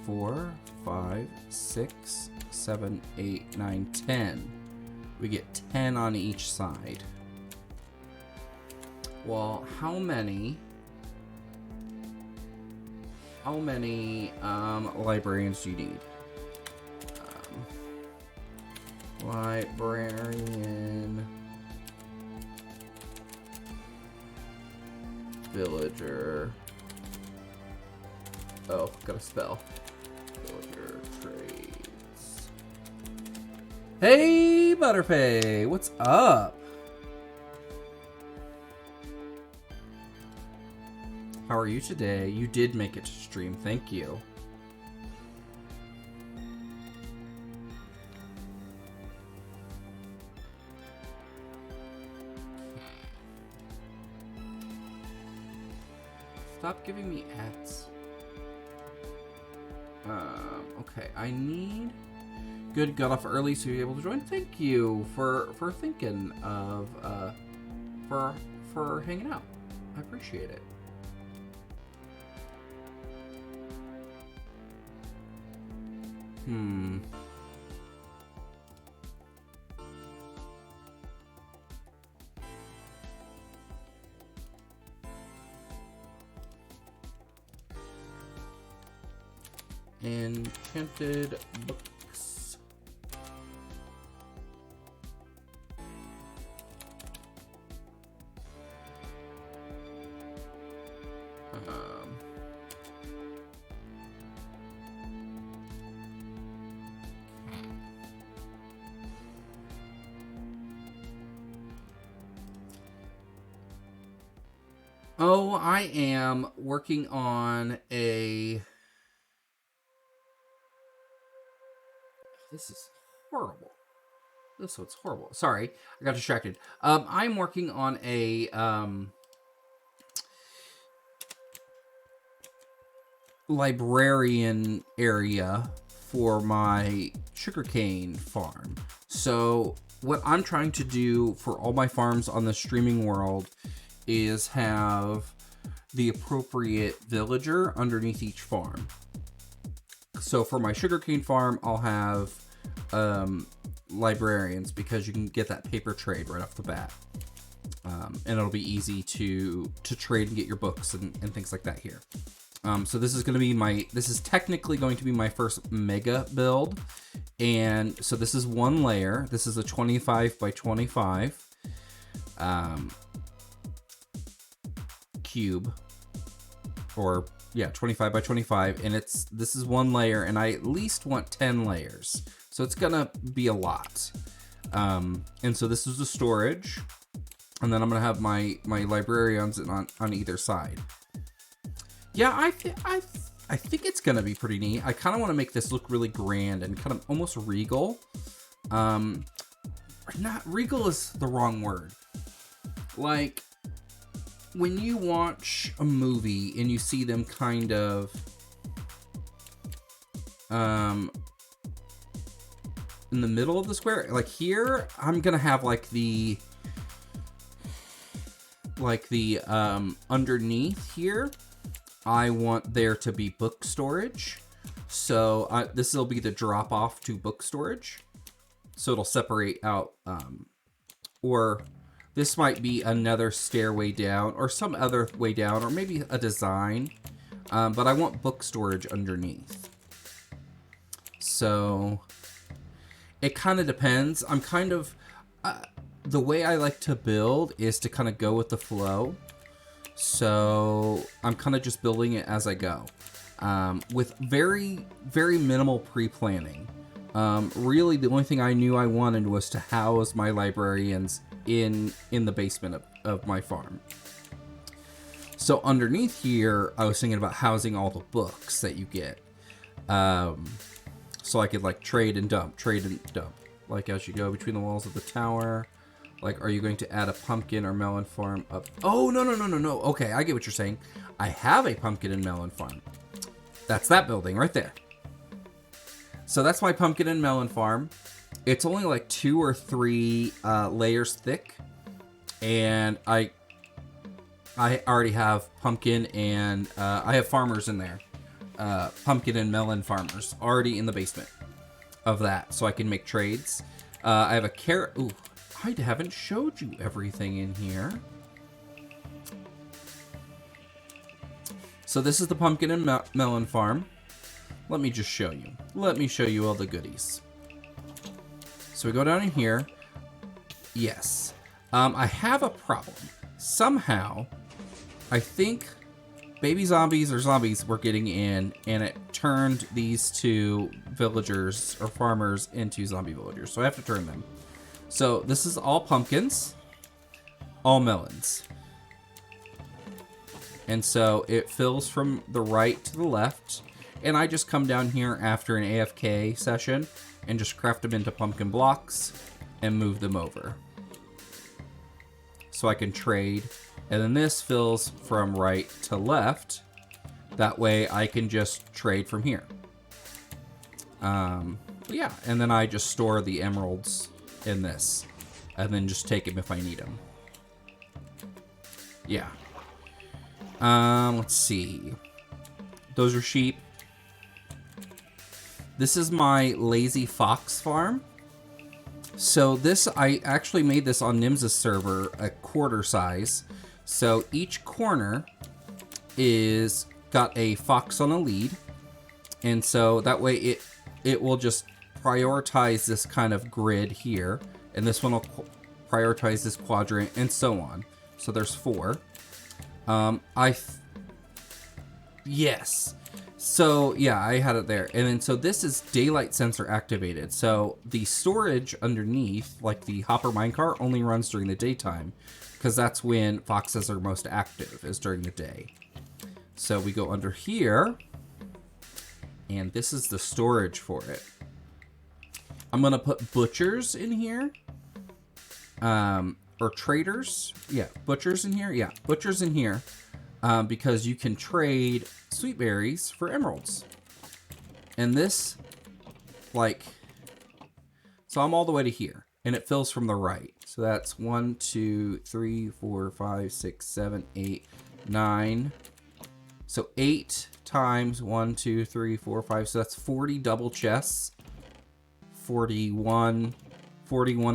4, 5, 6, 7, 8, 9, 10. We get 10 on each side. Well, how many librarians do you need? Librarian, villager. Oh, gotta spell. Villager trades. Hey, Butterpay, what's up? How are you today? You did make it to stream, thank you. Stop giving me ads. Okay, I need... Good, got off early so you're able to join. Thank you for thinking of, for hanging out. I appreciate it. Enchanted books. Oh, I am working on a... This is horrible. This one's horrible. Sorry, I got distracted. I'm working on a librarian area for my sugarcane farm. So what I'm trying to do for all my farms on the streaming world is have the appropriate villager underneath each farm. So for my sugarcane farm, I'll have librarians because you can get that paper trade right off the bat. And it'll be easy to trade and get your books and things like that here. So this is going to be this is technically going to be my first mega build. And so this is one layer. This is a 25 by 25 cube, or yeah, 25 by 25, and this is one layer, and I at least want 10 layers, so it's gonna be a lot. And so this is the storage, and then I'm gonna have my librarians on either side. Yeah, I I think it's gonna be pretty neat. I kind of want to make this look really grand and kind of almost regal. Not regal is the wrong word. Like when you watch a movie and you see them kind of in the middle of the square, like here, I'm gonna have like the underneath here, I want there to be book storage. So this will be the drop off to book storage. So it'll separate out, or this might be another stairway down or some other way down, or maybe a design. But I want book storage underneath. So it kind of depends. I'm kind of, the way I like to build is to kind of go with the flow. So I'm kind of just building it as I go, with very, very minimal pre-planning. Really, the only thing I knew I wanted was to house my librarians in the basement of my farm. So underneath here, I was thinking about housing all the books that you get. So I could like trade and dump, like as you go between the walls of the tower. Like, are you going to add a pumpkin or melon farm up? Oh, no. Okay, I get what you're saying. I have a pumpkin and melon farm. That's that building right there. So that's my pumpkin and melon farm. It's only like 2 or 3 layers thick. And I already have pumpkin and I have farmers in there. Pumpkin and melon farmers already in the basement of that. So I can make trades. I have a carrot. Ooh, I haven't showed you everything in here. So this is the pumpkin and melon farm. Let me just show you. Let me show you all the goodies. So we go down in here. Yes. I have a problem. Somehow, I think baby zombies or zombies were getting in, and it turned these 2 villagers or farmers into zombie villagers. So I have to turn them. So this is all pumpkins, all melons. And so it fills from the right to the left. And I just come down here after an AFK session and just craft them into pumpkin blocks and move them over. So I can trade. And then this fills from right to left. That way I can just trade from here. Yeah, and then I just store the emeralds in this. And then just take them if I need them. Yeah. Let's see. Those are sheep. This is my lazy fox farm. So this, I actually made this on Nimza's server at quarter size. So each corner is got a fox on a lead. And so that way it will just prioritize this kind of grid here. And this one will prioritize this quadrant and so on. So there's 4. Yes. So yeah, I had it there. And then so this is daylight sensor activated. So the storage underneath, like the hopper minecart, only runs during the daytime because that's when foxes are most active, is during the day. So we go under here and this is the storage for it. I'm going to put butchers in here. Or traders. Yeah, butchers in here. Yeah, butchers in here. Because you can trade sweet berries for emeralds. And this, like, so I'm all the way to here. And it fills from the right. So that's 1, 2, 3, 4, 5, 6, 7, 8, 9. So 8 times 1, 2, 3, 4, 5. So that's 40 double chests. 41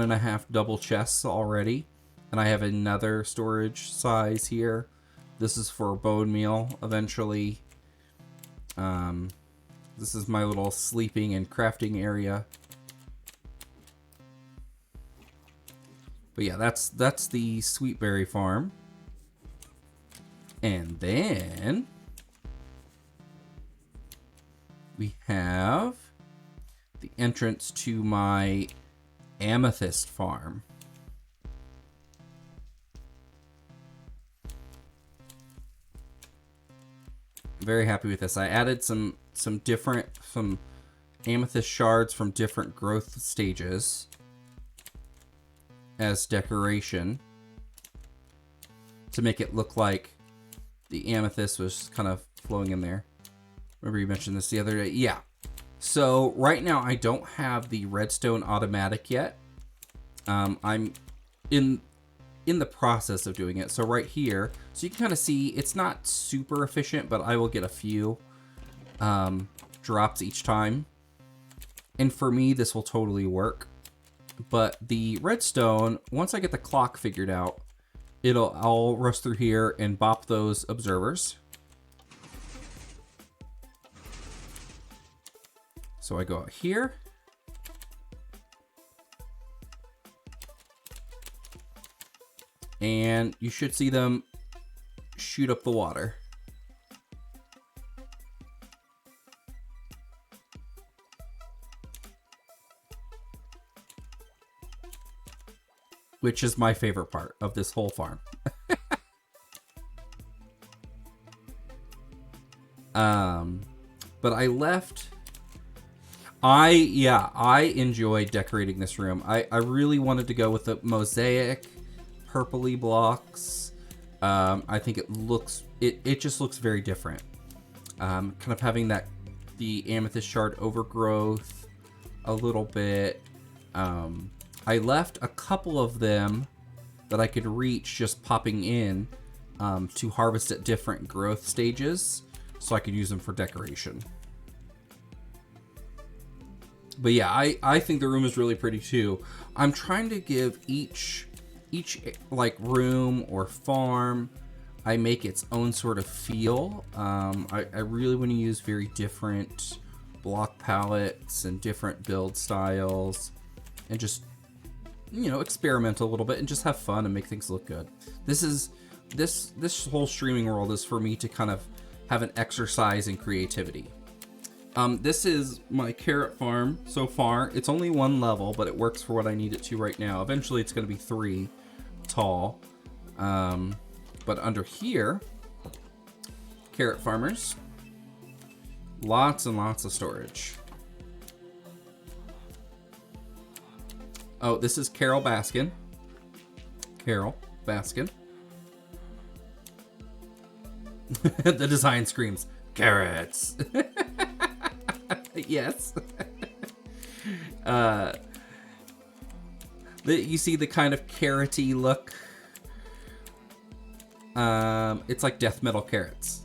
and a half double chests already. And I have another storage size here. This is for bone meal eventually. This is my little sleeping and crafting area. But yeah, that's the sweetberry farm. And then we have the entrance to my Amethyst Farm. very happy with this. I added some amethyst shards from different growth stages as decoration to make it look like the amethyst was kind of flowing in there. Remember you mentioned this the other day? Yeah. So right now I don't have the redstone automatic yet. I'm in the process of doing it. So right here, so you can kind of see it's not super efficient, but I will get a few drops each time. And for me, this will totally work. But the redstone, once I get the clock figured out, I'll rush through here and bop those observers. So I go out here. And you should see them shoot up the water. Which is my favorite part of this whole farm. But I left... I enjoy decorating this room. I really wanted to go with the mosaic purpley blocks. I think it just looks very different. Kind of having the amethyst shard overgrowth a little bit. I left a couple of them that I could reach just popping in to harvest at different growth stages so I could use them for decoration. But yeah, I think the room is really pretty too. I'm trying to give each like room or farm, I make its own sort of feel. I really want to use very different block palettes and different build styles and just, you know, experiment a little bit and just have fun and make things look good. This whole streaming world is for me to kind of have an exercise in creativity. This is my carrot farm so far. It's only 1 level, but it works for what I need it to right now. Eventually it's going to be 3 tall. But under here, carrot farmers, lots and lots of storage. Oh, this is Carol Baskin. Carol Baskin. The design screams, carrots. Yes. You see the kind of carroty look. It's like death metal carrots.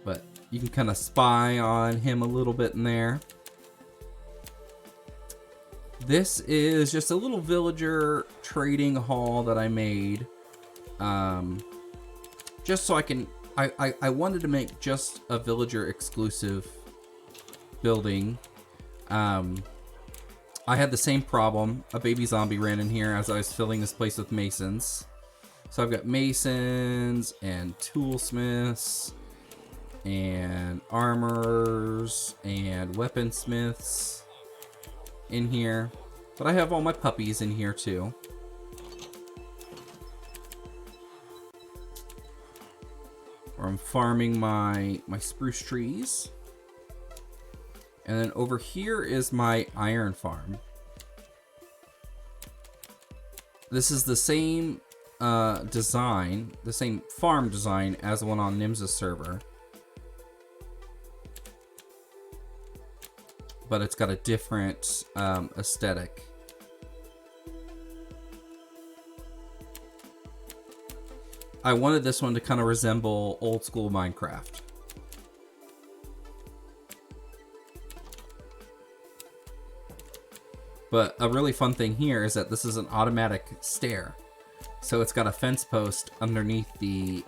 But you can kind of spy on him a little bit in there. This is just a little villager trading hall that I made. Just so I can... I wanted to make just a villager exclusive building. I had the same problem. A baby zombie ran in here as I was filling this place with masons. So I've got masons and toolsmiths and armorers and weaponsmiths in here. But I have all my puppies in here too. Where I'm farming my spruce trees. And then over here is my iron farm. This is the same design, the same farm design as the one on Nimza's server. But it's got a different aesthetic. I wanted this one to kind of resemble old school Minecraft. But a really fun thing here is that this is an automatic stair. So it's got a fence post underneath the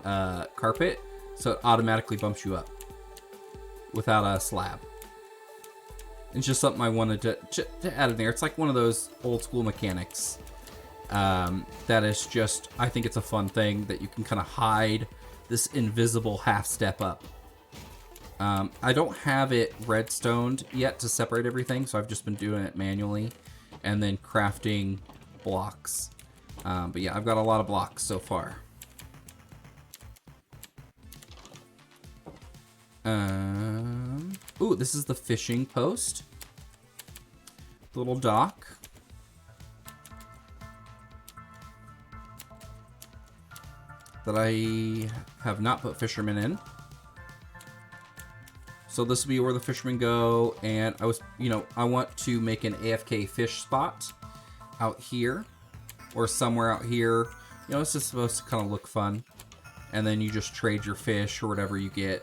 carpet, so it automatically bumps you up without a slab. It's just something I wanted to add in there. It's like one of those old school mechanics. That is just, I think it's a fun thing that you can kind of hide this invisible half step up. I don't have it redstoned yet to separate everything, so I've just been doing it manually and then crafting blocks. But yeah, I've got a lot of blocks so far. Ooh, this is the fishing post. Little dock. That I have not put fishermen in. So this will be where the fishermen go, and I want to make an AFK fish spot out here, or somewhere out here. You know, it's just supposed to kind of look fun. And then you just trade your fish or whatever you get.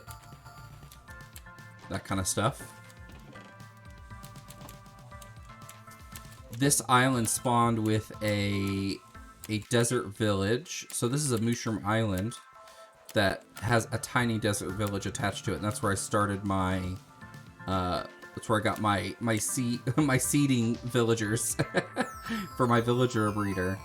That kind of stuff. This island spawned with a desert village. So this is a mushroom island that has a tiny desert village attached to it, and that's where I started my that's where I got my seeding villagers for my villager breeder.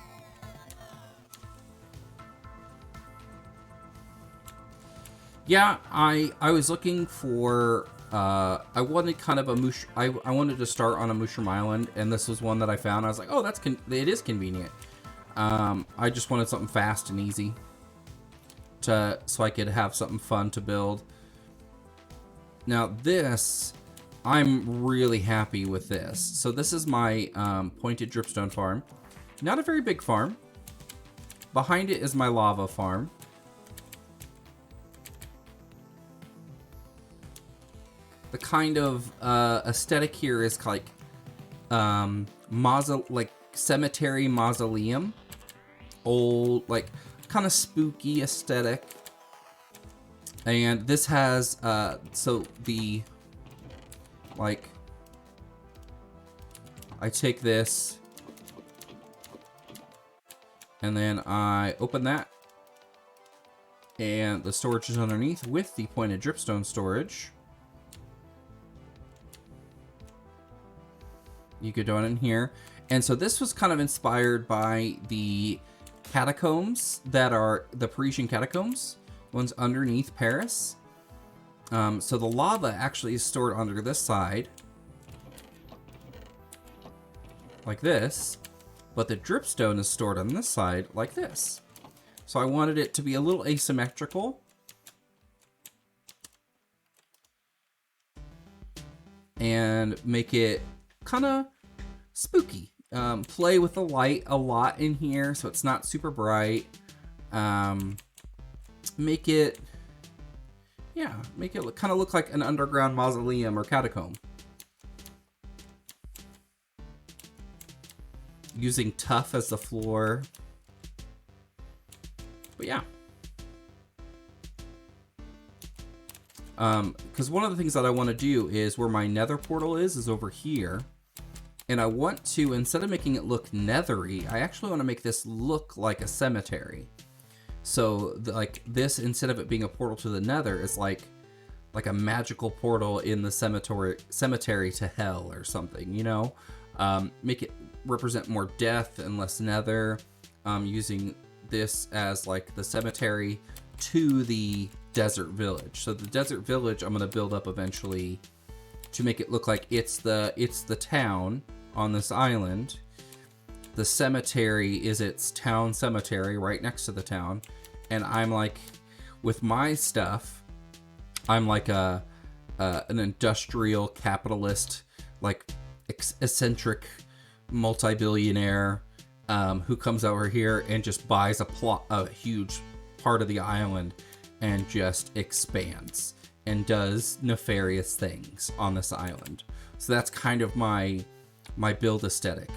Yeah, I was looking for I wanted kind of a I wanted to start on a mushroom island, and this was one that I found. I was like, oh, it is convenient. I just wanted something fast and easy so I could have something fun to build. Now this, I'm really happy with this. So this is my pointed dripstone farm. Not a very big farm. Behind it is my lava farm. The kind of aesthetic here is like like cemetery mausoleum, old, like kind of spooky aesthetic. And this has so the like I take this and then I open that, and the storage is underneath with the pointed dripstone storage. You could do it in here. And so this was kind of inspired by the catacombs that are the Parisian catacombs, ones underneath Paris. So the lava actually is stored under this side, like this, but the dripstone is stored on this side, like this. So I wanted it to be a little asymmetrical. And make it kind of spooky. Play with the light a lot in here so it's not super bright. Make it kind of look like an underground mausoleum or catacomb. Using tuff as the floor. But yeah. Because one of the things that I want to do is where my nether portal is over here. And I want to, instead of making it look nethery, I actually want to make this look like a cemetery. So like this, instead of it being a portal to the nether, it's like a magical portal in the cemetery to hell or something, you know? Make it represent more death and less nether, using this as like the cemetery to the desert village. So the desert village I'm going to build up eventually to make it look like it's the town on this island. The cemetery is its town cemetery right next to the town, and I'm like, with my stuff, I'm like an industrial capitalist, like eccentric multi-billionaire who comes over here and just buys a huge part of the island and just expands and does nefarious things on this island. So that's kind of my build aesthetic.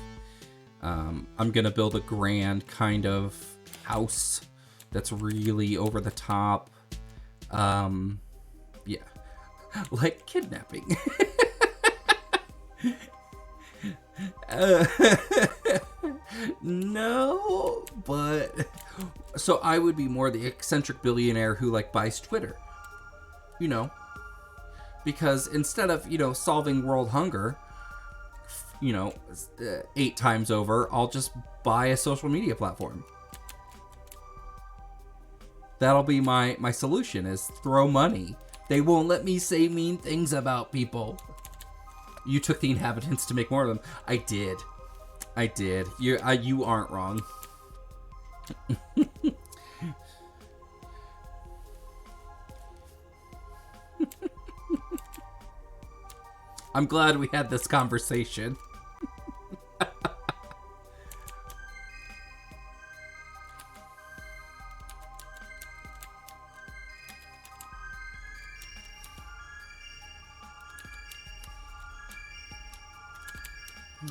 I'm gonna build a grand kind of house that's really over the top. Yeah, like kidnapping. No, but so I would be more the eccentric billionaire who like buys Twitter, you know, because instead of, you know, solving world hunger, you know, 8 times over, I'll just buy a social media platform. That'll be my solution, is throw money. They won't let me say mean things about people. You took the inhabitants to make more of them. I did. You aren't wrong. I'm glad we had this conversation.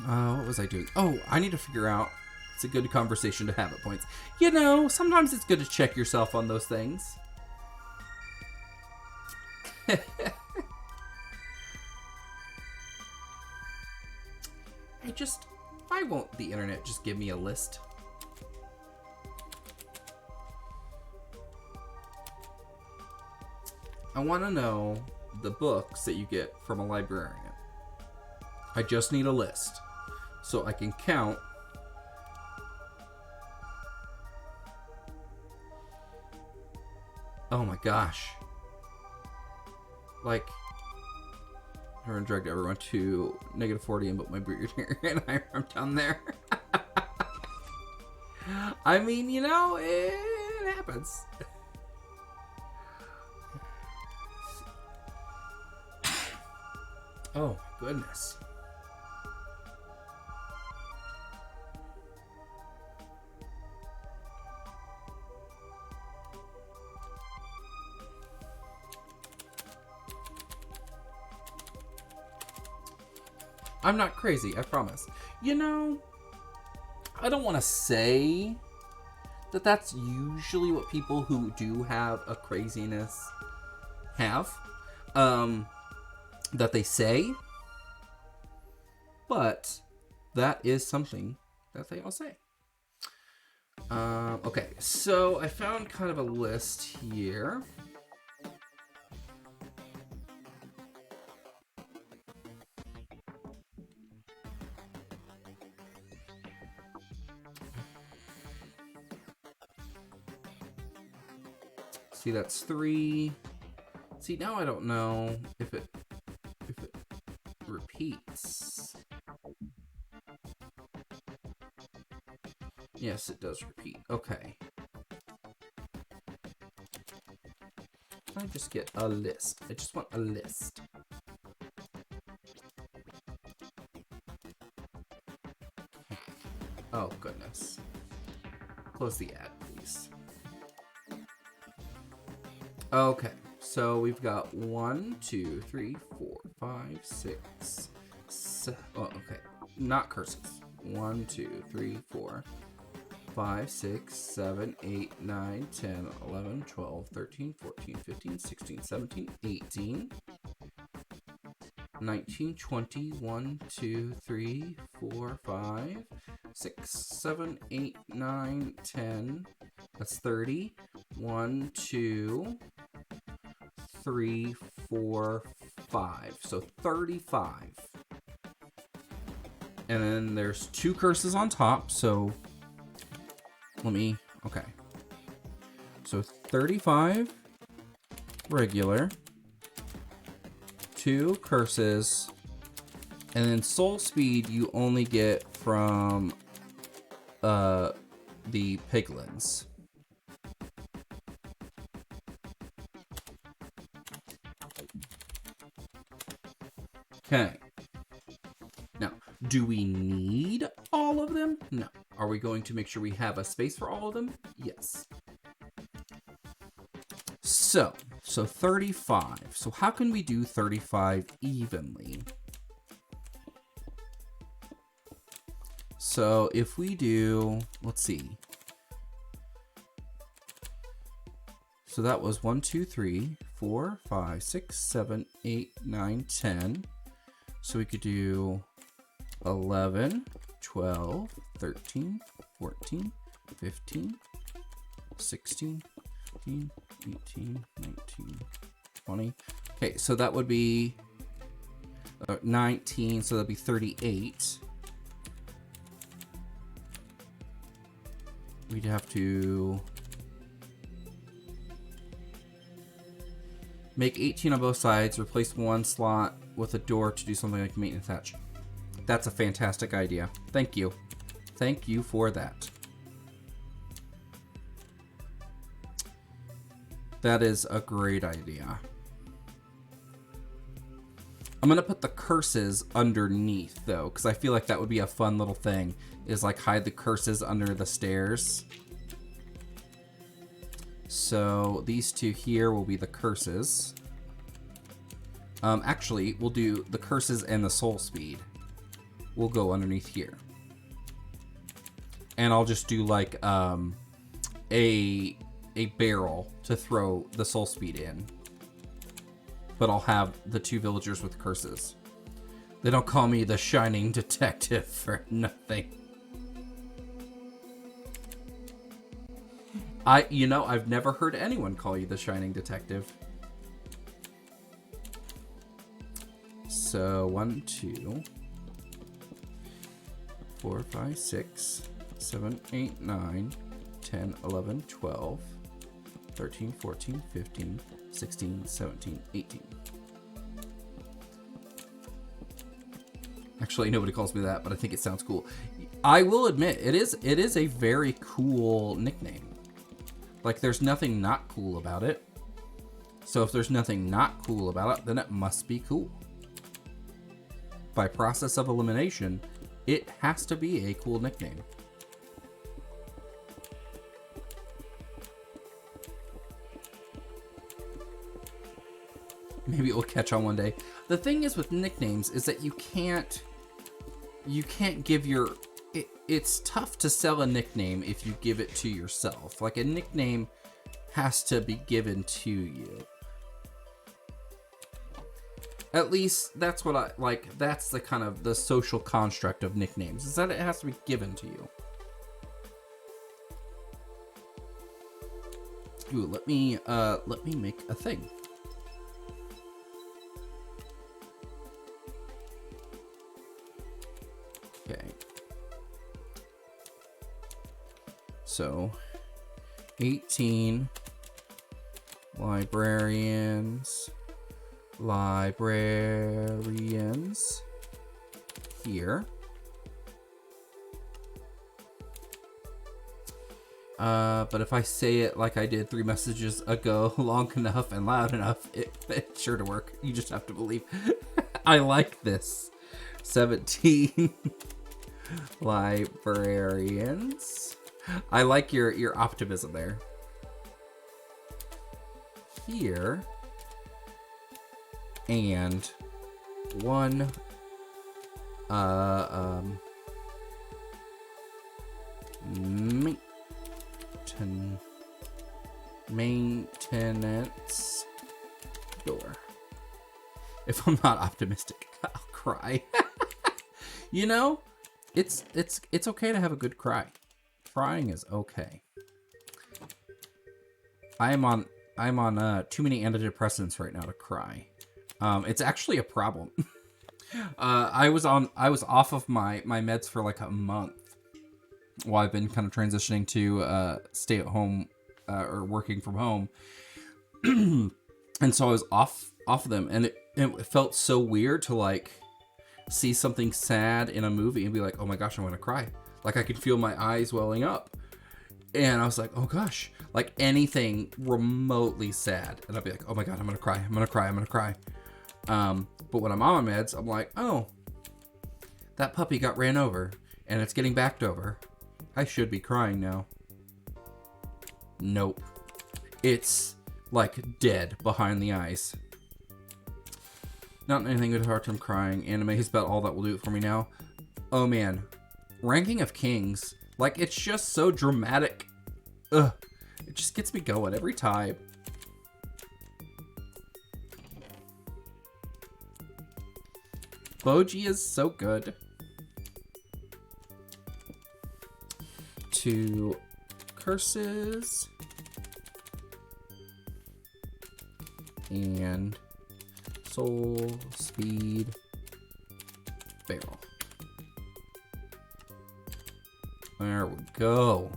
What was I doing? Oh, I need to figure out. It's a good conversation to have at points. You know, sometimes it's good to check yourself on those things. Why won't the internet just give me a list? I want to know the books that you get from a librarian. I just need a list so I can count. Oh my gosh. Like, everyone dragged everyone to -40 and put my beard here, and I'm down there. I mean, you know, it happens. Oh my goodness. I'm not crazy, I promise. You know, I don't want to say that that's usually what people who do have a craziness have. That they say. But that is something that they all say. Okay, so I found kind of a list here. See, that's 3. See, now I don't know if it repeats. Yes, it does repeat. Okay. I just get a list. I just want a list. Oh, goodness. Close the ad, please. Okay, so we've got 1, 2, 3, 4, 5, 6, 7. Oh, okay. Not curses. 1, 2, 3, 4, 5, 6, 7, 8, 9, 10, 11, 12, 13, 14, 15, 16, 17, 18, 19, 20, 1, 2, 3, 4, 5, 6, 7, 8, 9, 10. That's 30. 1, 2, 3, 4, 5. So 35. And then there's 2 curses on top, so okay. So 35 regular, 2 curses, and then soul speed you only get from the piglins. Okay. Now, do we need all of them? No. Are we going to make sure we have a space for all of them? Yes. So 35. So how can we do 35 evenly? So if we do, let's see. So that was 1, 2, 3, 4, 5, 6, 7, 8, 9, 10. So we could do 11, 12, 13, 14, 15, 16, 17, 18, 19, 20. Okay, so that would be 19, so that'd be 38. We'd have to make 18 on both sides, replace 1 slot with a door to do something like maintenance hatch. That's a fantastic idea. Thank you. Thank you for that. That is a great idea. I'm gonna put the curses underneath though, because I feel like that would be a fun little thing, is like hide the curses under the stairs. So these two here will be the curses. Actually, we'll do the curses and the soul speed. We'll go underneath here. And I'll just do like a barrel to throw the soul speed in. But I'll have the two villagers with curses. They don't call me the shining detective for nothing. I've never heard anyone call you the shining detective. So 1, 2, 4, 5, 6, 7, 8, 9, 10, 11, 12, 13, 14, 15, 16, 17, 18. Actually, nobody calls me that, but I think it sounds cool. I will admit, it is a very cool nickname. Like, there's nothing not cool about it. So if there's nothing not cool about it, then it must be cool. By process of elimination, it has to be a cool nickname. Maybe it will catch on one day. The thing is with nicknames is that you can't give your... It's tough to sell a nickname if you give it to yourself. Like, a nickname has to be given to you. At least that's what I like. That's the kind of the social construct of nicknames, is that it has to be given to you. Ooh, let me make a thing. Okay. So 18 librarians here. But if I say it like I did 3 messages ago, long enough and loud enough, it's sure to work. You just have to believe. I like this. 17 librarians. I like your optimism there. Here. And 1 maintenance door. If I'm not optimistic, I'll cry. You know, it's okay to have a good cry. Crying is okay. I'm on too many antidepressants right now to cry. It's actually a problem. I was off of my meds for like a month while I've been kind of transitioning to stay at home or working from home. And so I was off of them, and it felt so weird to like see something sad in a movie and be like, oh my gosh, I'm gonna cry. Like, I could feel my eyes welling up. And I was like, oh gosh, like anything remotely sad. And I'd be like, oh my God, I'm gonna cry. But when I'm on my meds, I'm like, oh, that puppy got ran over and it's getting backed over. I should be crying now. Nope. It's like dead behind the eyes. Not anything good hard from crying. Anime is about all that will do it for me now. Oh man. Ranking of Kings. Like, it's just so dramatic. Ugh. It just gets me going every time. Boji is so good. 2 curses. And soul speed barrel. There we go.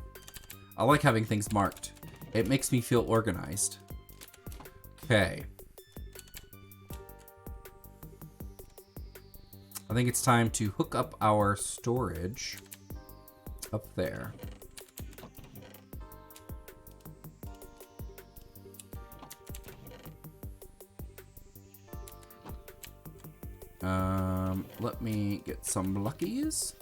I like having things marked. It makes me feel organized. Okay. I think it's time to hook up our storage up there. Let me get some luckies.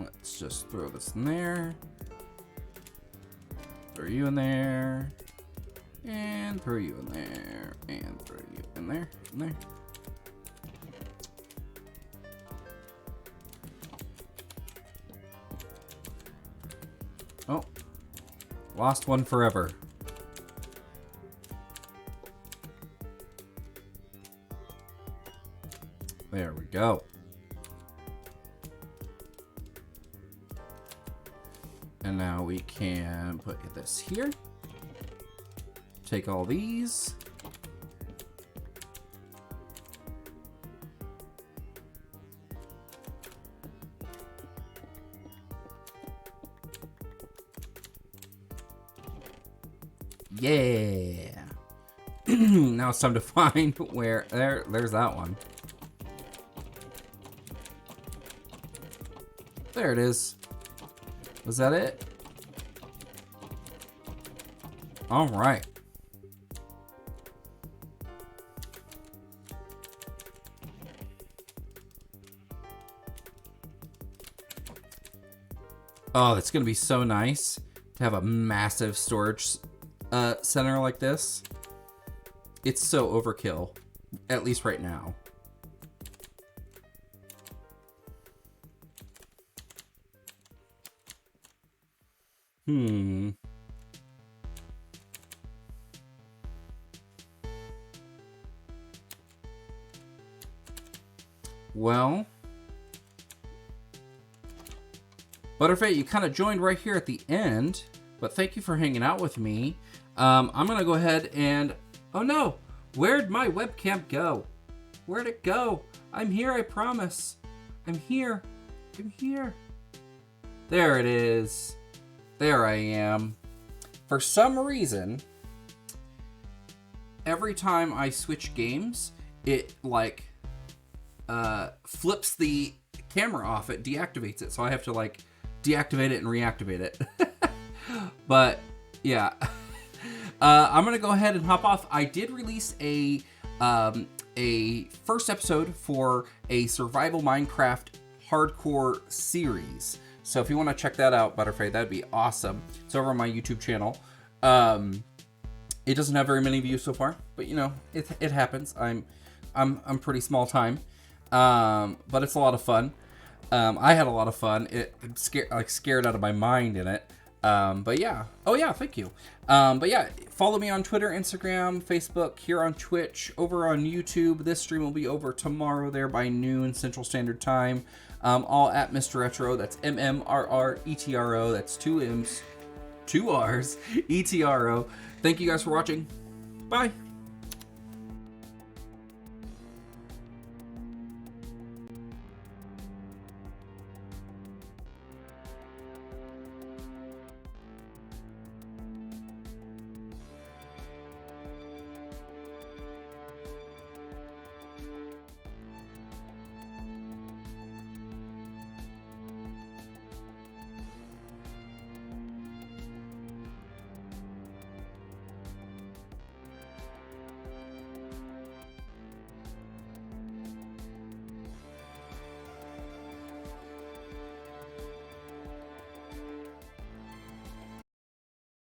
Let's just throw this in there. Throw you in there. And throw you in there. And throw you in there. In there. Oh. Lost one forever. There we go. And now we can put this here. Take all these. Yeah. Now it's time to find where there's that one. There it is. Was that it? All right. Oh, that's gonna be so nice to have a massive storage center like this. It's so overkill, at least right now. Well, Butterfly, you kind of joined right here at the end, but thank you for hanging out with me. I'm gonna go ahead and, oh no, where'd my webcam go? Where'd it go? I'm here, I promise. I'm here. I'm here. There it is. There I am. For some reason, every time I switch games, it like flips the camera off. It deactivates it, so I have to like deactivate it and reactivate it. But yeah, I'm gonna go ahead and hop off. I did release a first episode for a survival Minecraft hardcore series. So if you want to check that out, Butterfly, that'd be awesome. It's over on my YouTube channel. It doesn't have very many views so far, but you know, it happens. I'm pretty small time, but it's a lot of fun. I had a lot of fun. I'm scared out of my mind in it. But yeah. Oh yeah, thank you. But yeah, follow me on Twitter, Instagram, Facebook, here on Twitch, over on YouTube. This stream will be over tomorrow there by noon Central Standard Time. All at Mr. Retro. That's MMRRETRO. That's 2 M's, 2 R's, ETRO. Thank you guys for watching. Bye.